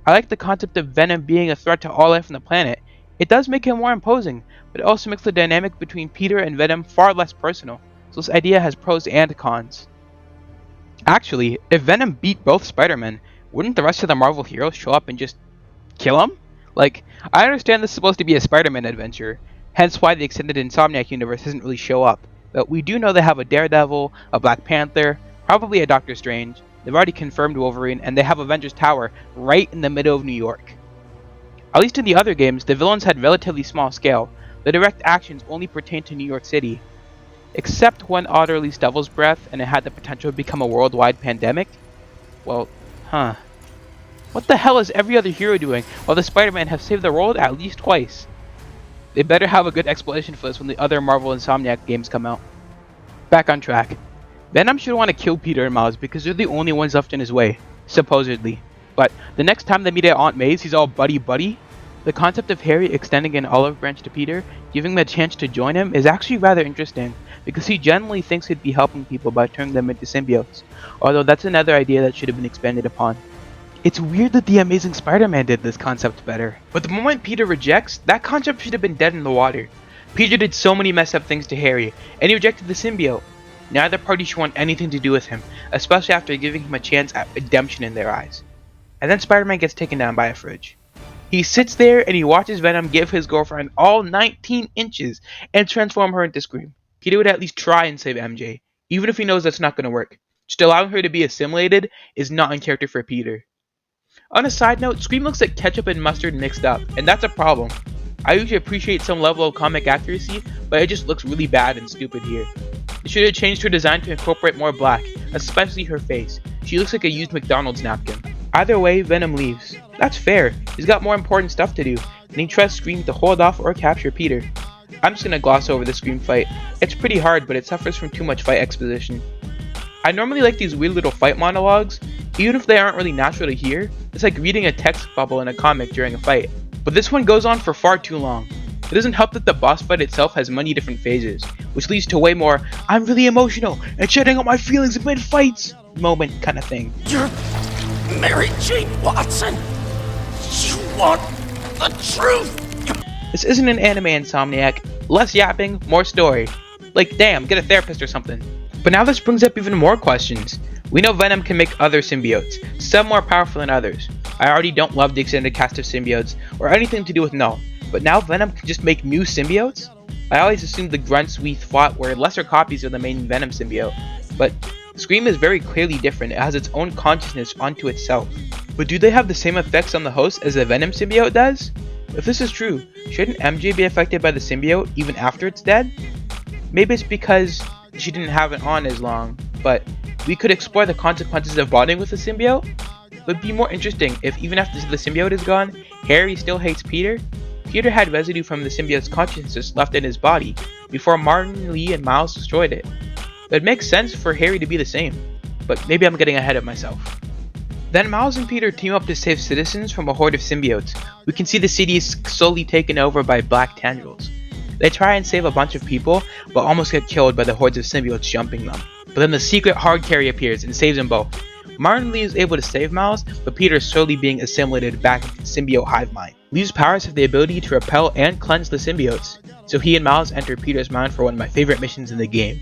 Speaker 1: I like the concept of Venom being a threat to all life on the planet. It does make him more imposing, but it also makes the dynamic between Peter and Venom far less personal, so this idea has pros and cons. Actually, if Venom beat both Spider-Men, wouldn't the rest of the Marvel heroes show up and just kill him? Like, I understand this is supposed to be a Spider-Man adventure, hence why the extended Insomniac universe doesn't really show up, but we do know they have a Daredevil, a Black Panther, probably a Doctor Strange, they've already confirmed Wolverine, and they have Avengers Tower right in the middle of New York. At least in the other games, the villains had relatively small scale, the direct actions only pertain to New York City. Except when Otter released Devil's Breath and it had the potential to become a worldwide pandemic? Well, what the hell is every other hero doing while the Spider-Man have saved the world at least twice? They better have a good explanation for this when the other Marvel Insomniac games come out. Back on track. Venom should want to kill Peter and Miles because they're the only ones left in his way, supposedly. But the next time they meet at Aunt May's, he's all buddy-buddy. The concept of Harry extending an olive branch to Peter, giving him the chance to join him, is actually rather interesting, because he generally thinks he'd be helping people by turning them into symbiotes, although that's another idea that should have been expanded upon. It's weird that The Amazing Spider-Man did this concept better, but the moment Peter rejects, that concept should have been dead in the water. Peter did so many messed up things to Harry, and he rejected the symbiote. Neither party should want anything to do with him, especially after giving him a chance at redemption in their eyes. And then Spider-Man gets taken down by a fridge. He sits there and he watches Venom give his girlfriend all 19 inches and transform her into Scream. Peter would at least try and save MJ, even if he knows that's not going to work. Just allowing her to be assimilated is not in character for Peter. On a side note, Scream looks like ketchup and mustard mixed up, and that's a problem. I usually appreciate some level of comic accuracy, but it just looks really bad and stupid here. They should have changed her design to incorporate more black, especially her face. She looks like a used McDonald's napkin. Either way, Venom leaves. That's fair, he's got more important stuff to do, and he trusts Scream to hold off or capture Peter. I'm just gonna gloss over the Scream fight. It's pretty hard, but it suffers from too much fight exposition. I normally like these weird little fight monologues, Even if they aren't really natural to hear, it's like reading a text bubble in a comic during a fight. But this one goes on for far too long. It doesn't help that the boss fight itself has many different phases, which leads to way more "I'm really emotional and shedding out my feelings mid-fights" moment kind of thing.
Speaker 5: You're Mary Jane Watson. You want the truth.
Speaker 1: This isn't an anime, Insomniac. Less yapping, more story. Like, damn, get a therapist or something. But now this brings up even more questions. We know Venom can make other symbiotes, some more powerful than others. I already don't love the extended cast of symbiotes, or anything to do with Null, but now Venom can just make new symbiotes? I always assumed the grunts we fought were lesser copies of the main Venom symbiote, but Scream is very clearly different. It has its own consciousness onto itself. But do they have the same effects on the host as the Venom symbiote does? If this is true, shouldn't MJ be affected by the symbiote even after it's dead? Maybe it's because she didn't have it on as long, but we could explore the consequences of bonding with the symbiote. It would be more interesting if even after the symbiote is gone, Harry still hates Peter. Peter had residue from the symbiote's consciousness left in his body before Martin, Lee, and Miles destroyed it. It makes sense for Harry to be the same, but maybe I'm getting ahead of myself. Then Miles and Peter team up to save citizens from a horde of symbiotes. We can see the city is slowly taken over by black tendrils. They try and save a bunch of people, but almost get killed by the hordes of symbiotes jumping them. But then the secret hard carry appears and saves them both. Martin Lee is able to save Miles, but Peter is slowly being assimilated back into the symbiote hive mind. Lee's powers have the ability to repel and cleanse the symbiotes, so he and Miles enter Peter's mind for one of my favorite missions in the game.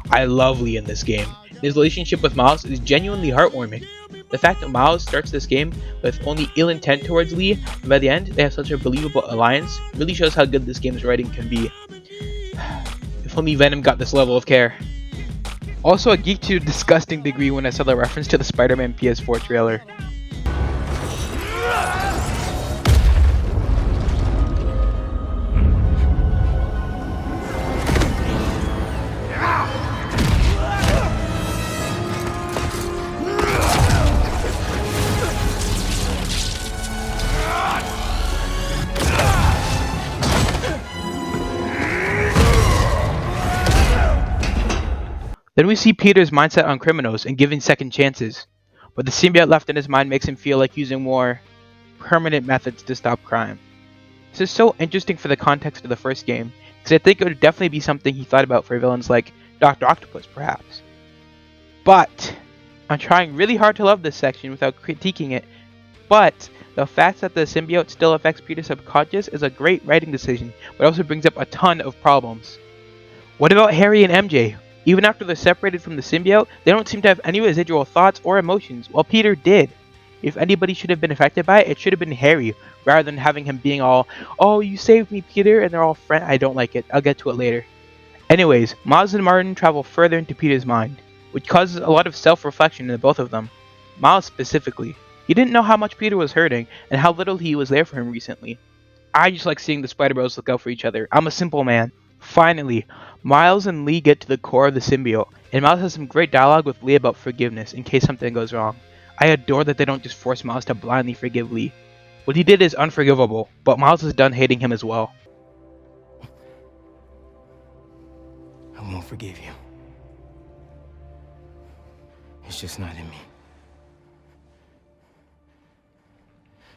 Speaker 1: I love Lee in this game. His relationship with Miles is genuinely heartwarming. The fact that Miles starts this game with only ill intent towards Lee, and by the end they have such a believable alliance, really shows how good this game's writing can be. If only Venom got this level of care. Also, I geeked to a disgusting degree when I saw the reference to the Spider-Man PS4 trailer. Then we see Peter's mindset on criminals and giving second chances, but the symbiote left in his mind makes him feel like using more permanent methods to stop crime. This is so interesting for the context of the first game, because I think it would definitely be something he thought about for villains like Dr. Octopus, perhaps. But I'm trying really hard to love this section without critiquing it, but the fact that the symbiote still affects Peter's subconscious is a great writing decision, but also brings up a ton of problems. What about Harry and MJ? Even after they're separated from the symbiote, they don't seem to have any residual thoughts or emotions, while Peter did. If anybody should have been affected by it, it should have been Harry, rather than having him being all, "Oh, you saved me, Peter," and they're all friends. I don't like it. I'll get to it later. Anyways, Miles and Martin travel further into Peter's mind, which causes a lot of self-reflection in the both of them. Miles specifically. He didn't know how much Peter was hurting, and how little he was there for him recently. I just like seeing the Spider-Bros look out for each other. I'm a simple man. Finally, Miles and Lee get to the core of the symbiote, and Miles has some great dialogue with Lee about forgiveness in case something goes wrong. I adore that they don't just force Miles to blindly forgive Lee. What he did is unforgivable, but Miles is done hating him as well.
Speaker 7: I won't forgive you. It's just not in me.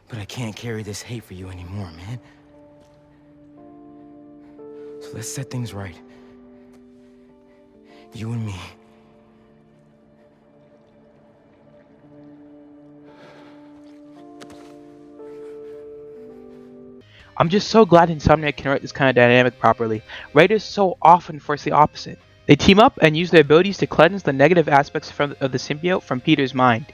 Speaker 7: But I can't carry this hate for you anymore, man. So let's set things right. You and me.
Speaker 1: I'm just so glad Insomniac can write this kind of dynamic properly. Writers so often force the opposite. They team up and use their abilities to cleanse the negative aspects of the symbiote from Peter's mind.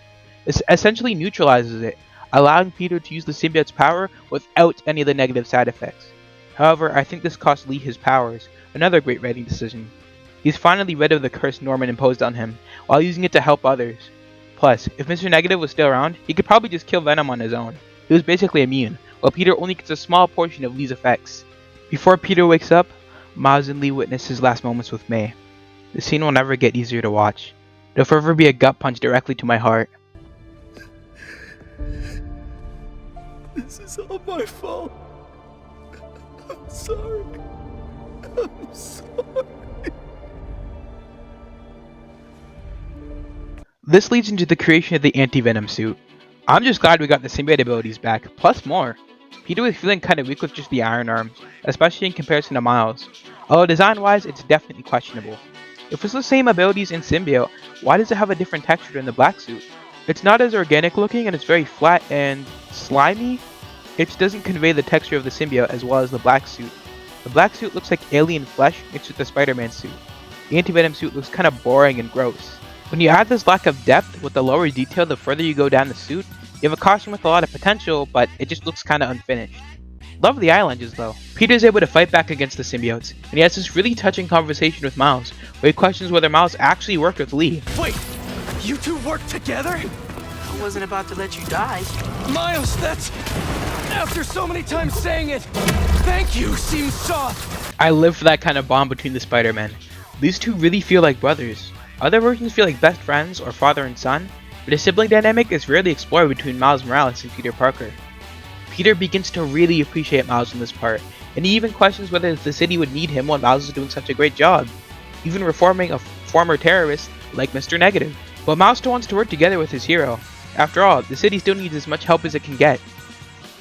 Speaker 1: This essentially neutralizes it, allowing Peter to use the symbiote's power without any of the negative side effects. However, I think this cost Lee his powers, another great writing decision. He's finally rid of the curse Norman imposed on him, while using it to help others. Plus, if Mr. Negative was still around, he could probably just kill Venom on his own. He was basically immune, while Peter only gets a small portion of Lee's effects. Before Peter wakes up, Miles and Lee witness his last moments with May. The scene will never get easier to watch. It'll forever be a gut punch directly to my heart.
Speaker 7: This is all my fault. I'm sorry. I'm sorry.
Speaker 1: This leads into the creation of the anti-venom suit. I'm just glad we got the symbiote abilities back, plus more. Peter was feeling kinda weak with just the iron arms, especially in comparison to Miles. Although design-wise, it's definitely questionable. If it's the same abilities in symbiote, why does it have a different texture than the black suit? It's not as organic looking and it's very flat and slimy. It doesn't convey the texture of the symbiote as well as the black suit. The black suit looks like alien flesh mixed with the Spider-Man suit. The anti-venom suit looks kinda boring and gross. When you add this lack of depth with the lower detail the further you go down the suit, you have a costume with a lot of potential, but it just looks kinda unfinished. Love the eyelashes though. Peter's able to fight back against the symbiotes, and he has this really touching conversation with Miles, where he questions whether Miles actually worked with Lee.
Speaker 5: Wait, you two work together?
Speaker 6: I wasn't about to let you die.
Speaker 5: Miles, that's... After so many times saying it, thank you seems soft.
Speaker 1: I live for that kind of bond between the Spider-Men. These two really feel like brothers. Other versions feel like best friends or father and son, but a sibling dynamic is rarely explored between Miles Morales and Peter Parker. Peter begins to really appreciate Miles in this part, and he even questions whether the city would need him while Miles is doing such a great job, even reforming a former terrorist like Mr. Negative. But Miles still wants to work together with his hero. After all, the city still needs as much help as it can get.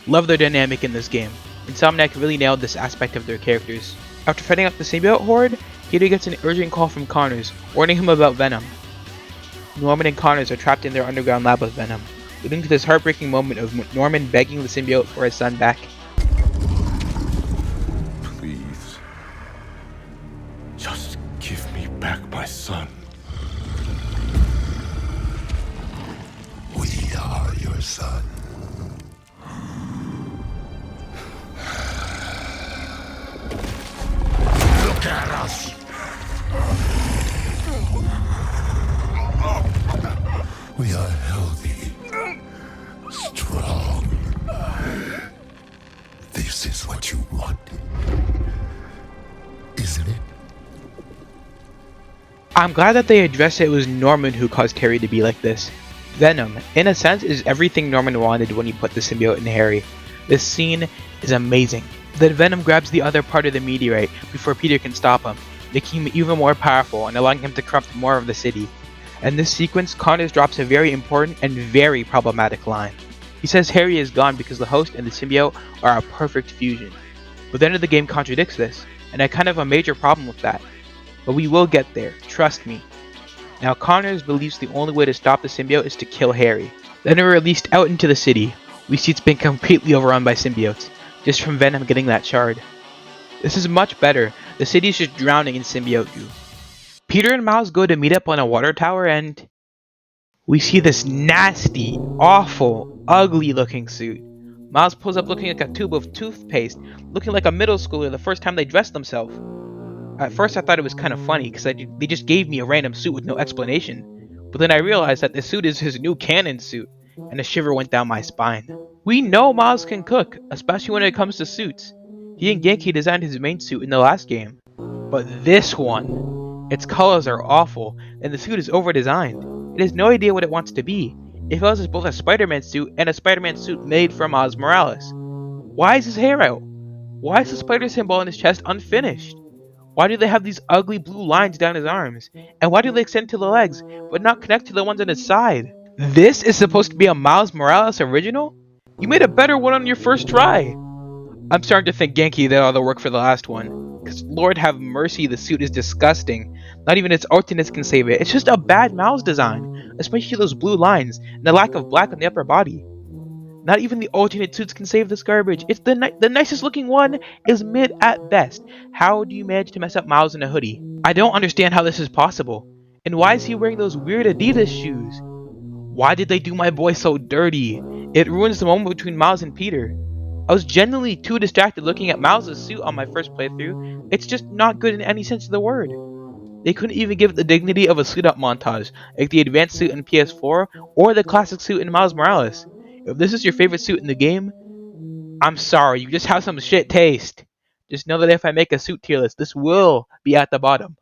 Speaker 1: Love their dynamic in this game. Insomniac really nailed this aspect of their characters. After fighting off the symbiote horde, Peter gets an urgent call from Connors, warning him about Venom. Norman and Connors are trapped in their underground lab with Venom, leading to this heartbreaking moment of Norman begging the symbiote for his son back.
Speaker 2: Please. Just give me back my son. We are your son. Look at us. We are healthy, strong. This is what you want, isn't it?
Speaker 1: I'm glad that they addressed it was Norman who caused Harry to be like this. Venom, in a sense, is everything Norman wanted when he put the symbiote in Harry. This scene is amazing. Then Venom grabs the other part of the meteorite before Peter can stop him, making him even more powerful and allowing him to corrupt more of the city. In this sequence, Connors drops a very important and very problematic line. He says Harry is gone because the host and the symbiote are a perfect fusion. But the end of the game contradicts this, and I kind of have a major problem with that. But we will get there, trust me. Now Connors believes the only way to stop the symbiote is to kill Harry. Then they're released out into the city. We see it's been completely overrun by symbiotes, just from Venom getting that shard. This is much better. The city is just drowning in symbiote goo. Peter and Miles go to meet up on a water tower and we see this nasty, awful, ugly looking suit. Miles pulls up looking like a tube of toothpaste, looking like a middle schooler the first time they dressed themselves. At first I thought it was kind of funny because they just gave me a random suit with no explanation. But then I realized that the suit is his new canon suit, and a shiver went down my spine. We know Miles can cook, especially when it comes to suits. He and Genki designed his main suit in the last game. But this one, its colors are awful, and the suit is over-designed. It has no idea what it wants to be. It feels as both a Spider-Man suit and a Spider-Man suit made from Miles Morales. Why is his hair out? Why is the spider symbol on his chest unfinished? Why do they have these ugly blue lines down his arms? And why do they extend to the legs, but not connect to the ones on his side? This is supposed to be a Miles Morales original? You made a better one on your first try! I'm starting to think Genki did all the work for the last one. Cause Lord have mercy, the suit is disgusting. Not even its artiness can save it. It's just a bad Miles design, especially those blue lines and the lack of black on the upper body. Not even the alternate suits can save this garbage. It's the nicest looking one is mid at best. How do you manage to mess up Miles in a hoodie? I don't understand how this is possible. And why is he wearing those weird Adidas shoes? Why did they do my boy so dirty? It ruins the moment between Miles and Peter. I was genuinely too distracted looking at Miles' suit on my first playthrough. It's just not good in any sense of the word. They couldn't even give it the dignity of a suit up montage, like the advanced suit in PS4 or the classic suit in Miles Morales. If this is your favorite suit in the game, I'm sorry, you just have some shit taste. Just know that if I make a suit tier list, this will be at the bottom.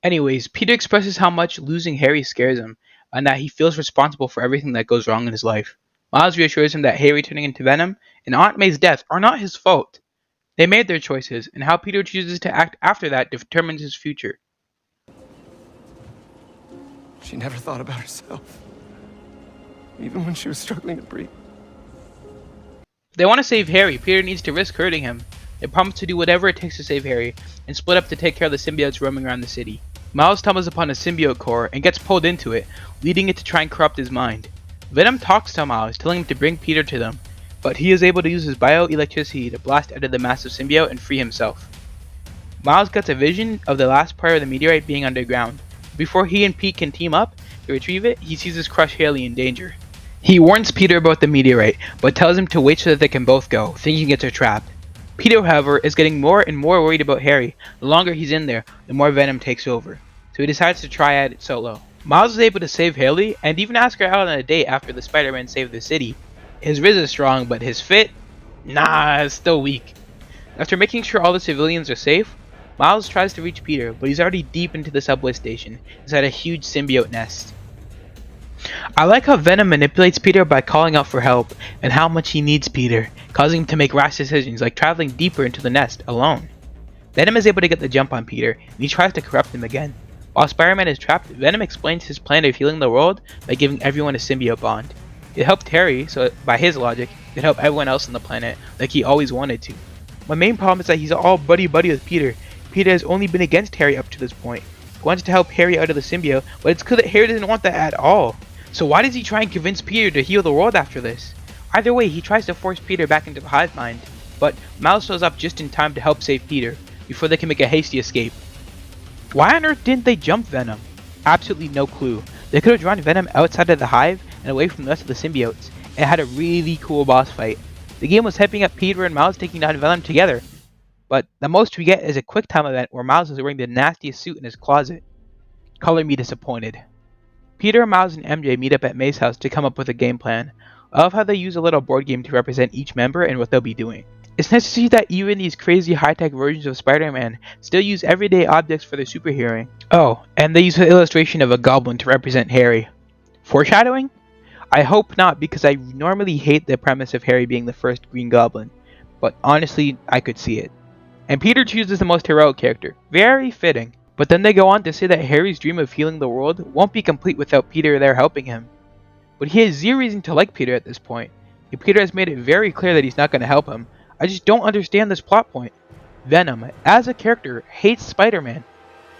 Speaker 1: Anyways, Peter expresses how much losing Harry scares him, and that he feels responsible for everything that goes wrong in his life. Miles reassures him that Harry turning into Venom and Aunt May's death are not his fault. They made their choices, and how Peter chooses to act after that determines his future.
Speaker 5: She never thought about herself. Even when she was struggling to breathe.
Speaker 1: If they want to save Harry, Peter needs to risk hurting him. They promise to do whatever it takes to save Harry, and split up to take care of the symbiotes roaming around the city. Miles stumbles upon a symbiote core and gets pulled into it, leading it to try and corrupt his mind. Venom talks to Miles, telling him to bring Peter to them, but he is able to use his bioelectricity to blast out of the massive symbiote and free himself. Miles gets a vision of the last part of the meteorite being underground. Before he and Pete can team up to retrieve it, he sees his crush Haley in danger. He warns Peter about the meteorite, but tells him to wait so that they can both go, thinking it's a trap. Peter, however, is getting more and more worried about Harry. The longer he's in there, the more Venom takes over. So he decides to try at it solo. Miles is able to save Haley, and even ask her out on a date after the Spider-Man saved the city. His Riz is strong, but his fit? Nah, it's still weak. After making sure all the civilians are safe, Miles tries to reach Peter, but he's already deep into the subway station, inside a huge symbiote nest. I like how Venom manipulates Peter by calling out for help, and how much he needs Peter, causing him to make rash decisions like traveling deeper into the nest alone. Venom is able to get the jump on Peter, and he tries to corrupt him again. While Spider-Man is trapped, Venom explains his plan of healing the world by giving everyone a symbiote bond. It helped Harry, so by his logic, it helped everyone else on the planet, like he always wanted to. My main problem is that he's all buddy-buddy with Peter. Peter has only been against Harry up to this point. He wanted to help Harry out of the symbiote, but it's clear that Harry doesn't want that at all. So why does he try and convince Peter to heal the world after this? Either way, he tries to force Peter back into the hive mind, but Miles shows up just in time to help save Peter, before they can make a hasty escape. Why on earth didn't they jump Venom? Absolutely no clue. They could have drawn Venom outside of the hive and away from the rest of the symbiotes, and had a really cool boss fight. The game was hyping up Peter and Miles taking down Venom together, but the most we get is a quick time event where Miles is wearing the nastiest suit in his closet. Color me disappointed. Peter, Miles, and MJ meet up at May's house to come up with a game plan. I love how they use a little board game to represent each member and what they'll be doing. It's nice to see that even these crazy high-tech versions of Spider-Man still use everyday objects for their superheroing. Oh, and they use an illustration of a goblin to represent Harry. Foreshadowing? I hope not, because I normally hate the premise of Harry being the first Green Goblin, but honestly, I could see it. And Peter chooses the most heroic character. Very fitting. But then they go on to say that Harry's dream of healing the world won't be complete without Peter there helping him. But he has zero reason to like Peter at this point. If Peter has made it very clear that he's not going to help him, I just don't understand this plot point. Venom, as a character, hates Spider-Man.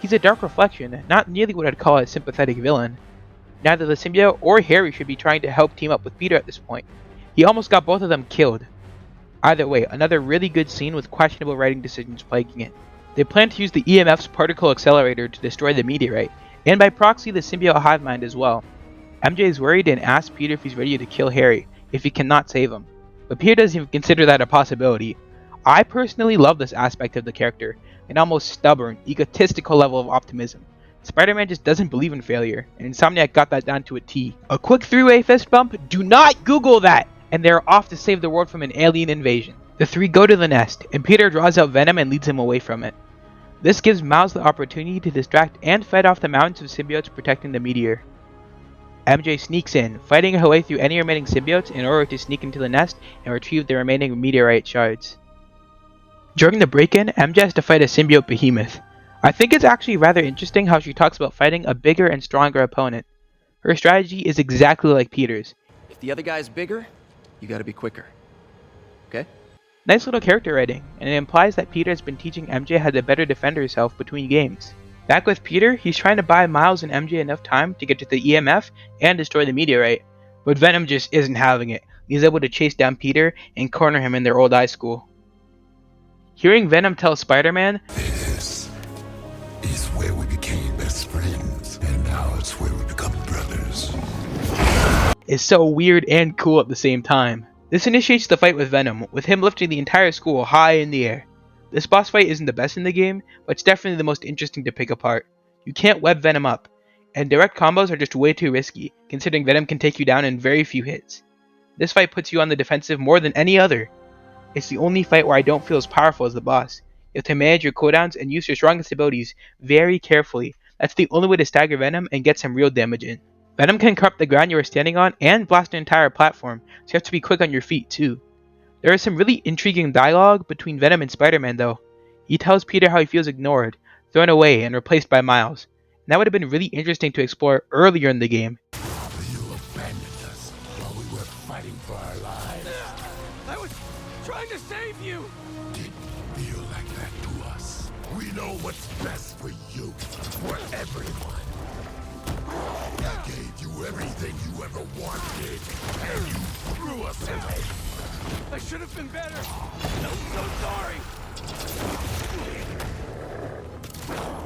Speaker 1: He's a dark reflection, not nearly what I'd call a sympathetic villain. Neither the symbiote or Harry should be trying to help team up with Peter at this point. He almost got both of them killed. Either way, another really good scene with questionable writing decisions plaguing it. They plan to use the EMF's particle accelerator to destroy the meteorite, and by proxy the symbiote hive mind as well. MJ is worried and asks Peter if he's ready to kill Harry, if he cannot save him. But Peter doesn't even consider that a possibility. I personally love this aspect of the character, an almost stubborn, egotistical level of optimism. Spider-Man just doesn't believe in failure, and Insomniac got that down to a T. A quick three-way fist bump? Do not Google that! And they're off to save the world from an alien invasion. The three go to the nest, and Peter draws out Venom and leads him away from it. This gives Miles the opportunity to distract and fight off the mountains of symbiotes protecting the meteor. MJ sneaks in, fighting her way through any remaining symbiotes in order to sneak into the nest and retrieve the remaining meteorite shards. During the break-in, MJ has to fight a symbiote behemoth. I think it's actually rather interesting how she talks about fighting a bigger and stronger opponent. Her strategy is exactly like Peter's.
Speaker 5: If the other guy's bigger, you gotta be quicker. Okay?
Speaker 1: Nice little character writing, and it implies that Peter has been teaching MJ how to better defend herself between games. Back with Peter, he's trying to buy Miles and MJ enough time to get to the EMF and destroy the meteorite, but Venom just isn't having it. He's able to chase down Peter and corner him in their old high school. Hearing Venom tell Spider-Man,
Speaker 2: This is where we became best friends, and now it's where we become brothers.
Speaker 1: is so weird and cool at the same time. This initiates the fight with Venom, with him lifting the entire school high in the air. This boss fight isn't the best in the game, but it's definitely the most interesting to pick apart. You can't web Venom up, and direct combos are just way too risky, considering Venom can take you down in very few hits. This fight puts you on the defensive more than any other. It's the only fight where I don't feel as powerful as the boss. You have to manage your cooldowns and use your strongest abilities very carefully. That's the only way to stagger Venom and get some real damage in. Venom can corrupt the ground you are standing on and blast an entire platform, so you have to be quick on your feet too. There is some really intriguing dialogue between Venom and Spider-Man though. He tells Peter how he feels ignored, thrown away, and replaced by Miles. That would have been really interesting to explore earlier in the game.
Speaker 2: You abandoned us while we were fighting for our lives.
Speaker 5: I was trying to save you.
Speaker 2: Did feel like that to us. We know what's best for you, for everyone. I gave you everything you ever wanted, and you threw us away.
Speaker 5: I should have been better. I'm so sorry.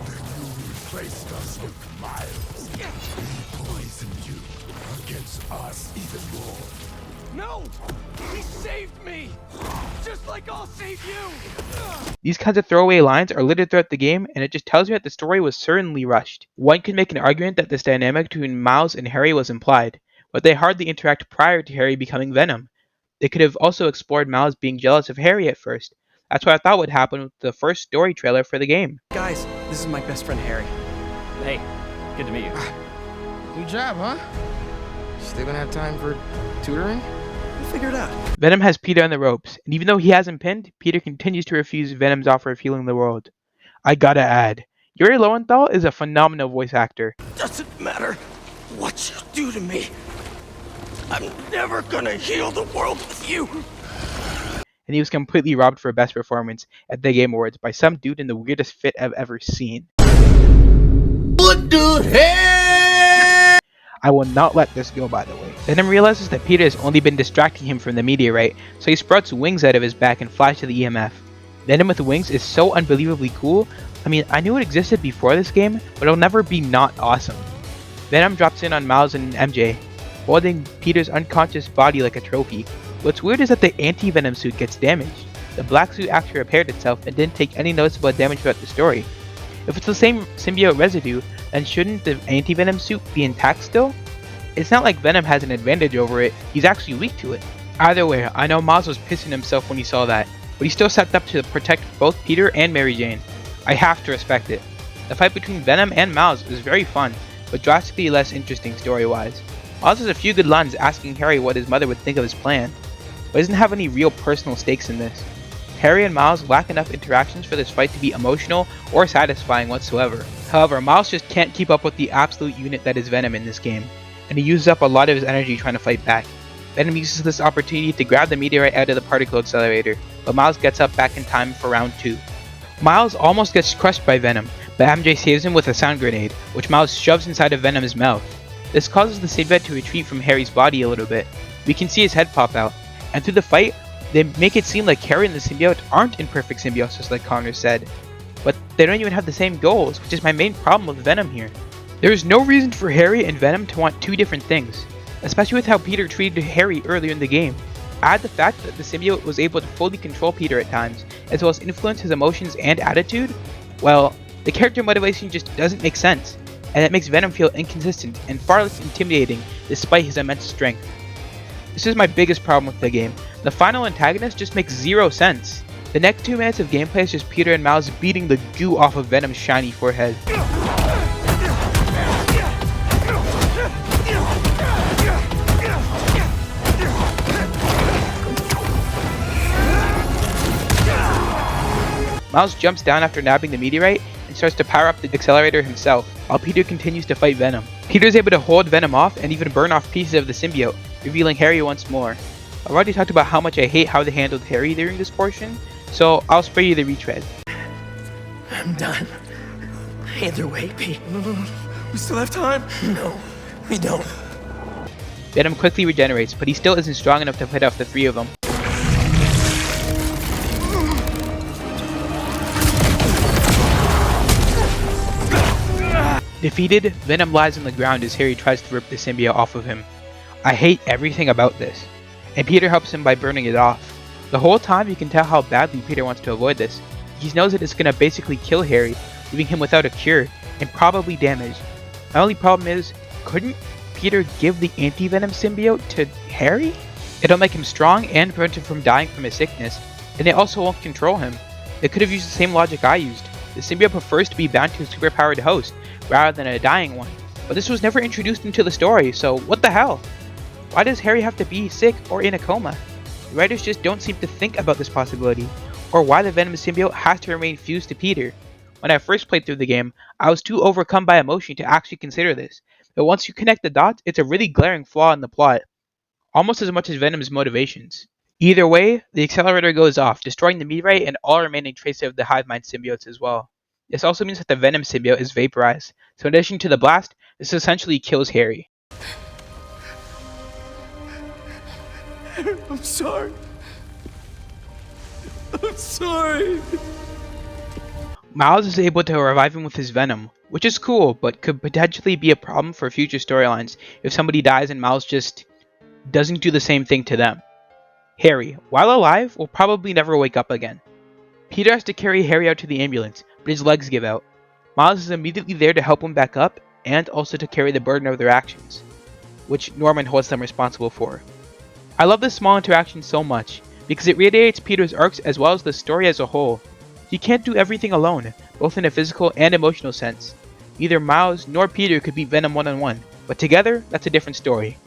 Speaker 2: Then you replaced us with Miles. We poisoned you against us even more.
Speaker 5: No! He saved me! Just like I'll save you!
Speaker 1: These kinds of throwaway lines are littered throughout the game, and it just tells me that the story was certainly rushed. One could make an argument that this dynamic between Miles and Harry was implied, but they hardly interact prior to Harry becoming Venom. They could have also explored Miles being jealous of Harry at first. That's what I thought would happen with the first story trailer for the game.
Speaker 8: Guys, this is my best friend Harry.
Speaker 9: Hey, good to meet you.
Speaker 8: New job, huh? Still gonna have time for tutoring? We'll figure it out.
Speaker 1: Venom has Peter on the ropes, and even though he hasn't pinned, Peter continues to refuse Venom's offer of healing the world. I gotta add, Yuri Lowenthal is a phenomenal voice actor.
Speaker 5: Doesn't matter what you do to me. I'm never gonna heal the world with you.
Speaker 1: And he was completely robbed for best performance at the Game Awards by some dude in the weirdest fit I've ever seen.
Speaker 5: What the hell?
Speaker 1: I will not let this go, by the way. Venom realizes that Peter has only been distracting him from the meteorite, so he sprouts wings out of his back and flies to the EMF. Venom with wings is so unbelievably cool. I mean, I knew it existed before this game, but it'll never be not awesome. Venom drops in on Miles and MJ, holding Peter's unconscious body like a trophy. What's weird is that the anti-Venom suit gets damaged. The black suit actually repaired itself and didn't take any noticeable damage throughout the story. If it's the same symbiote residue, then shouldn't the anti-Venom suit be intact still? It's not like Venom has an advantage over it, he's actually weak to it. Either way, I know Miles was pissing himself when he saw that, but he still stepped up to protect both Peter and Mary Jane. I have to respect it. The fight between Venom and Miles is very fun, but drastically less interesting story-wise. Miles has a few good lines asking Harry what his mother would think of his plan, but doesn't have any real personal stakes in this. Harry and Miles lack enough interactions for this fight to be emotional or satisfying whatsoever. However, Miles just can't keep up with the absolute unit that is Venom in this game, and he uses up a lot of his energy trying to fight back. Venom uses this opportunity to grab the meteorite out of the particle accelerator, but Miles gets up back in time for round 2. Miles almost gets crushed by Venom, but MJ saves him with a sound grenade, which Miles shoves inside of Venom's mouth. This causes the symbiote to retreat from Harry's body a little bit. We can see his head pop out, and through the fight, they make it seem like Harry and the symbiote aren't in perfect symbiosis like Connor said, but they don't even have the same goals, which is my main problem with Venom here. There is no reason for Harry and Venom to want two different things, especially with how Peter treated Harry earlier in the game. Add the fact that the symbiote was able to fully control Peter at times, as well as influence his emotions and attitude, well, the character motivation just doesn't make sense, and it makes Venom feel inconsistent and far less intimidating despite his immense strength. This is my biggest problem with the game. The final antagonist just makes zero sense. The next 2 minutes of gameplay is just Peter and Miles beating the goo off of Venom's shiny forehead. Miles jumps down after nabbing the meteorite and starts to power up the accelerator himself, while Peter continues to fight Venom. Peter is able to hold Venom off and even burn off pieces of the symbiote, revealing Harry once more. I've already talked about how much I hate how they handled Harry during this portion, so I'll spare you the retread.
Speaker 5: I'm done. Either way, Pete. We still have time? No, we don't.
Speaker 1: Venom quickly regenerates, but he still isn't strong enough to fight off the 3 of them. Defeated, Venom lies on the ground as Harry tries to rip the symbiote off of him. I hate everything about this, and Peter helps him by burning it off. The whole time you can tell how badly Peter wants to avoid this. He knows that it's gonna basically kill Harry, leaving him without a cure, and probably damaged. My only problem is, couldn't Peter give the anti-Venom symbiote to Harry? It'll make him strong and prevent him from dying from his sickness, and it also won't control him. It could have used the same logic I used. The symbiote prefers to be bound to a superpowered host, rather than a dying one. But this was never introduced into the story, so what the hell? Why does Harry have to be sick or in a coma? The writers just don't seem to think about this possibility, or why the Venom symbiote has to remain fused to Peter. When I first played through the game, I was too overcome by emotion to actually consider this, but once you connect the dots, it's a really glaring flaw in the plot, almost as much as Venom's motivations. Either way, the accelerator goes off, destroying the meteorite and all remaining traces of the Hive Mind symbiotes as well. This also means that the Venom symbiote is vaporized, so in addition to the blast, this essentially kills Harry.
Speaker 5: I'm sorry. I'm sorry.
Speaker 1: Miles is able to revive him with his Venom, which is cool, but could potentially be a problem for future storylines if somebody dies and Miles just doesn't do the same thing to them. Harry, while alive, will probably never wake up again. Peter has to carry Harry out to the ambulance, but his legs give out. Miles is immediately there to help him back up, and also to carry the burden of their actions, which Norman holds them responsible for. I love this small interaction so much, because it reiterates Peter's arcs as well as the story as a whole. He can't do everything alone, both in a physical and emotional sense. Neither Miles nor Peter could beat Venom one-on-one, but together, that's a different story.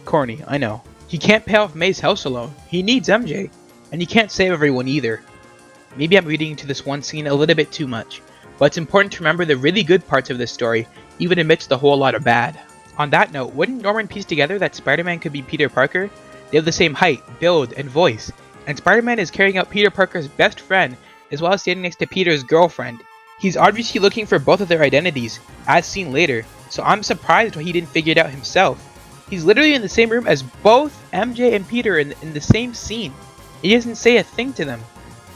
Speaker 1: Corny, I know. He can't pay off May's house alone, he needs MJ, and he can't save everyone either. Maybe I'm reading into this one scene a little bit too much, but it's important to remember the really good parts of this story, even amidst the whole lot of bad. On that note, wouldn't Norman piece together that Spider-Man could be Peter Parker? They have the same height, build, and voice, and Spider-Man is carrying out Peter Parker's best friend, as well as standing next to Peter's girlfriend. He's obviously looking for both of their identities, as seen later, so I'm surprised why he didn't figure it out himself. He's literally in the same room as both MJ and Peter in the same scene. He doesn't say a thing to them.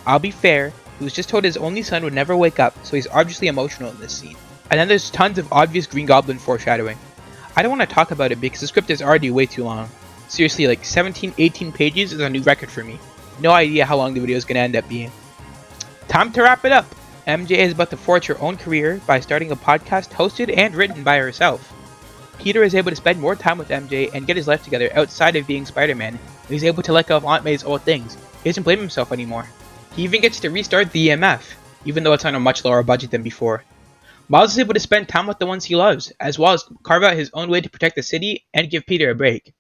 Speaker 1: I'll be fair, he was just told his only son would never wake up, so he's obviously emotional in this scene. And then there's tons of obvious Green Goblin foreshadowing. I don't want to talk about it because the script is already way too long. Seriously, like 17-18 pages is a new record for me. No idea how long the video is going to end up being. Time to wrap it up! MJ is about to forge her own career by starting a podcast hosted and written by herself. Peter is able to spend more time with MJ and get his life together outside of being Spider-Man, and he's able to let go of Aunt May's old things. He doesn't blame himself anymore. He even gets to restart the EMF, even though it's on a much lower budget than before. Miles is able to spend time with the ones he loves, as well as carve out his own way to protect the city and give Peter a break.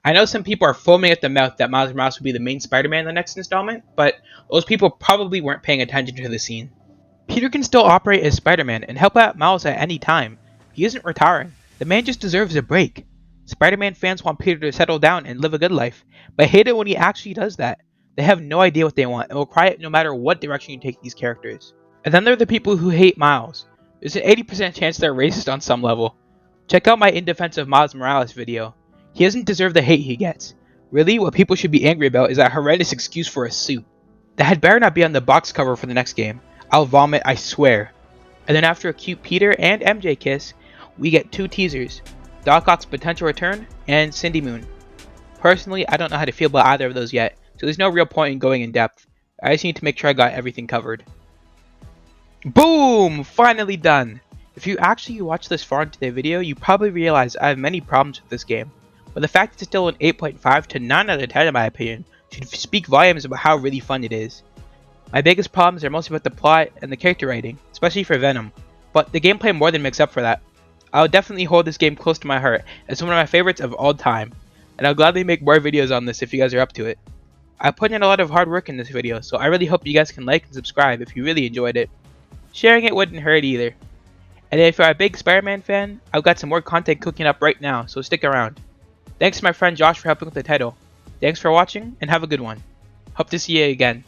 Speaker 1: I know some people are foaming at the mouth that Miles Morales will be the main Spider-Man in the next installment, but those people probably weren't paying attention to the scene. Peter can still operate as Spider-Man and help out Miles at any time. He isn't retiring. The man just deserves a break. Spider-Man fans want Peter to settle down and live a good life, but hate it when he actually does that. They have no idea what they want and will cry it no matter what direction you take these characters. And then there are the people who hate Miles. There's an 80% chance they're racist on some level. Check out my In Defense of Miles Morales video. He doesn't deserve the hate he gets. Really, what people should be angry about is that horrendous excuse for a suit. That had better not be on the box cover for the next game. I'll vomit, I swear. And then after a cute Peter and MJ kiss, we get two teasers, Doc Ock's potential return and Cindy Moon. Personally, I don't know how to feel about either of those yet, so there's no real point in going in depth. I just need to make sure I got everything covered. Boom! Finally done! If you actually watch this far into the video, you probably realize I have many problems with this game, but the fact it's still an 8.5 to 9 out of 10 in my opinion should speak volumes about how really fun it is. My biggest problems are mostly about the plot and the character writing, especially for Venom, but the gameplay more than makes up for that. I'll definitely hold this game close to my heart as one of my favorites of all time, and I'll gladly make more videos on this if you guys are up to it. I put in a lot of hard work in this video, so I really hope you guys can like and subscribe if you really enjoyed it. Sharing it wouldn't hurt either. And if you're a big Spider-Man fan, I've got some more content cooking up right now, so stick around. Thanks to my friend Josh for helping with the title. Thanks for watching, and have a good one. Hope to see you again.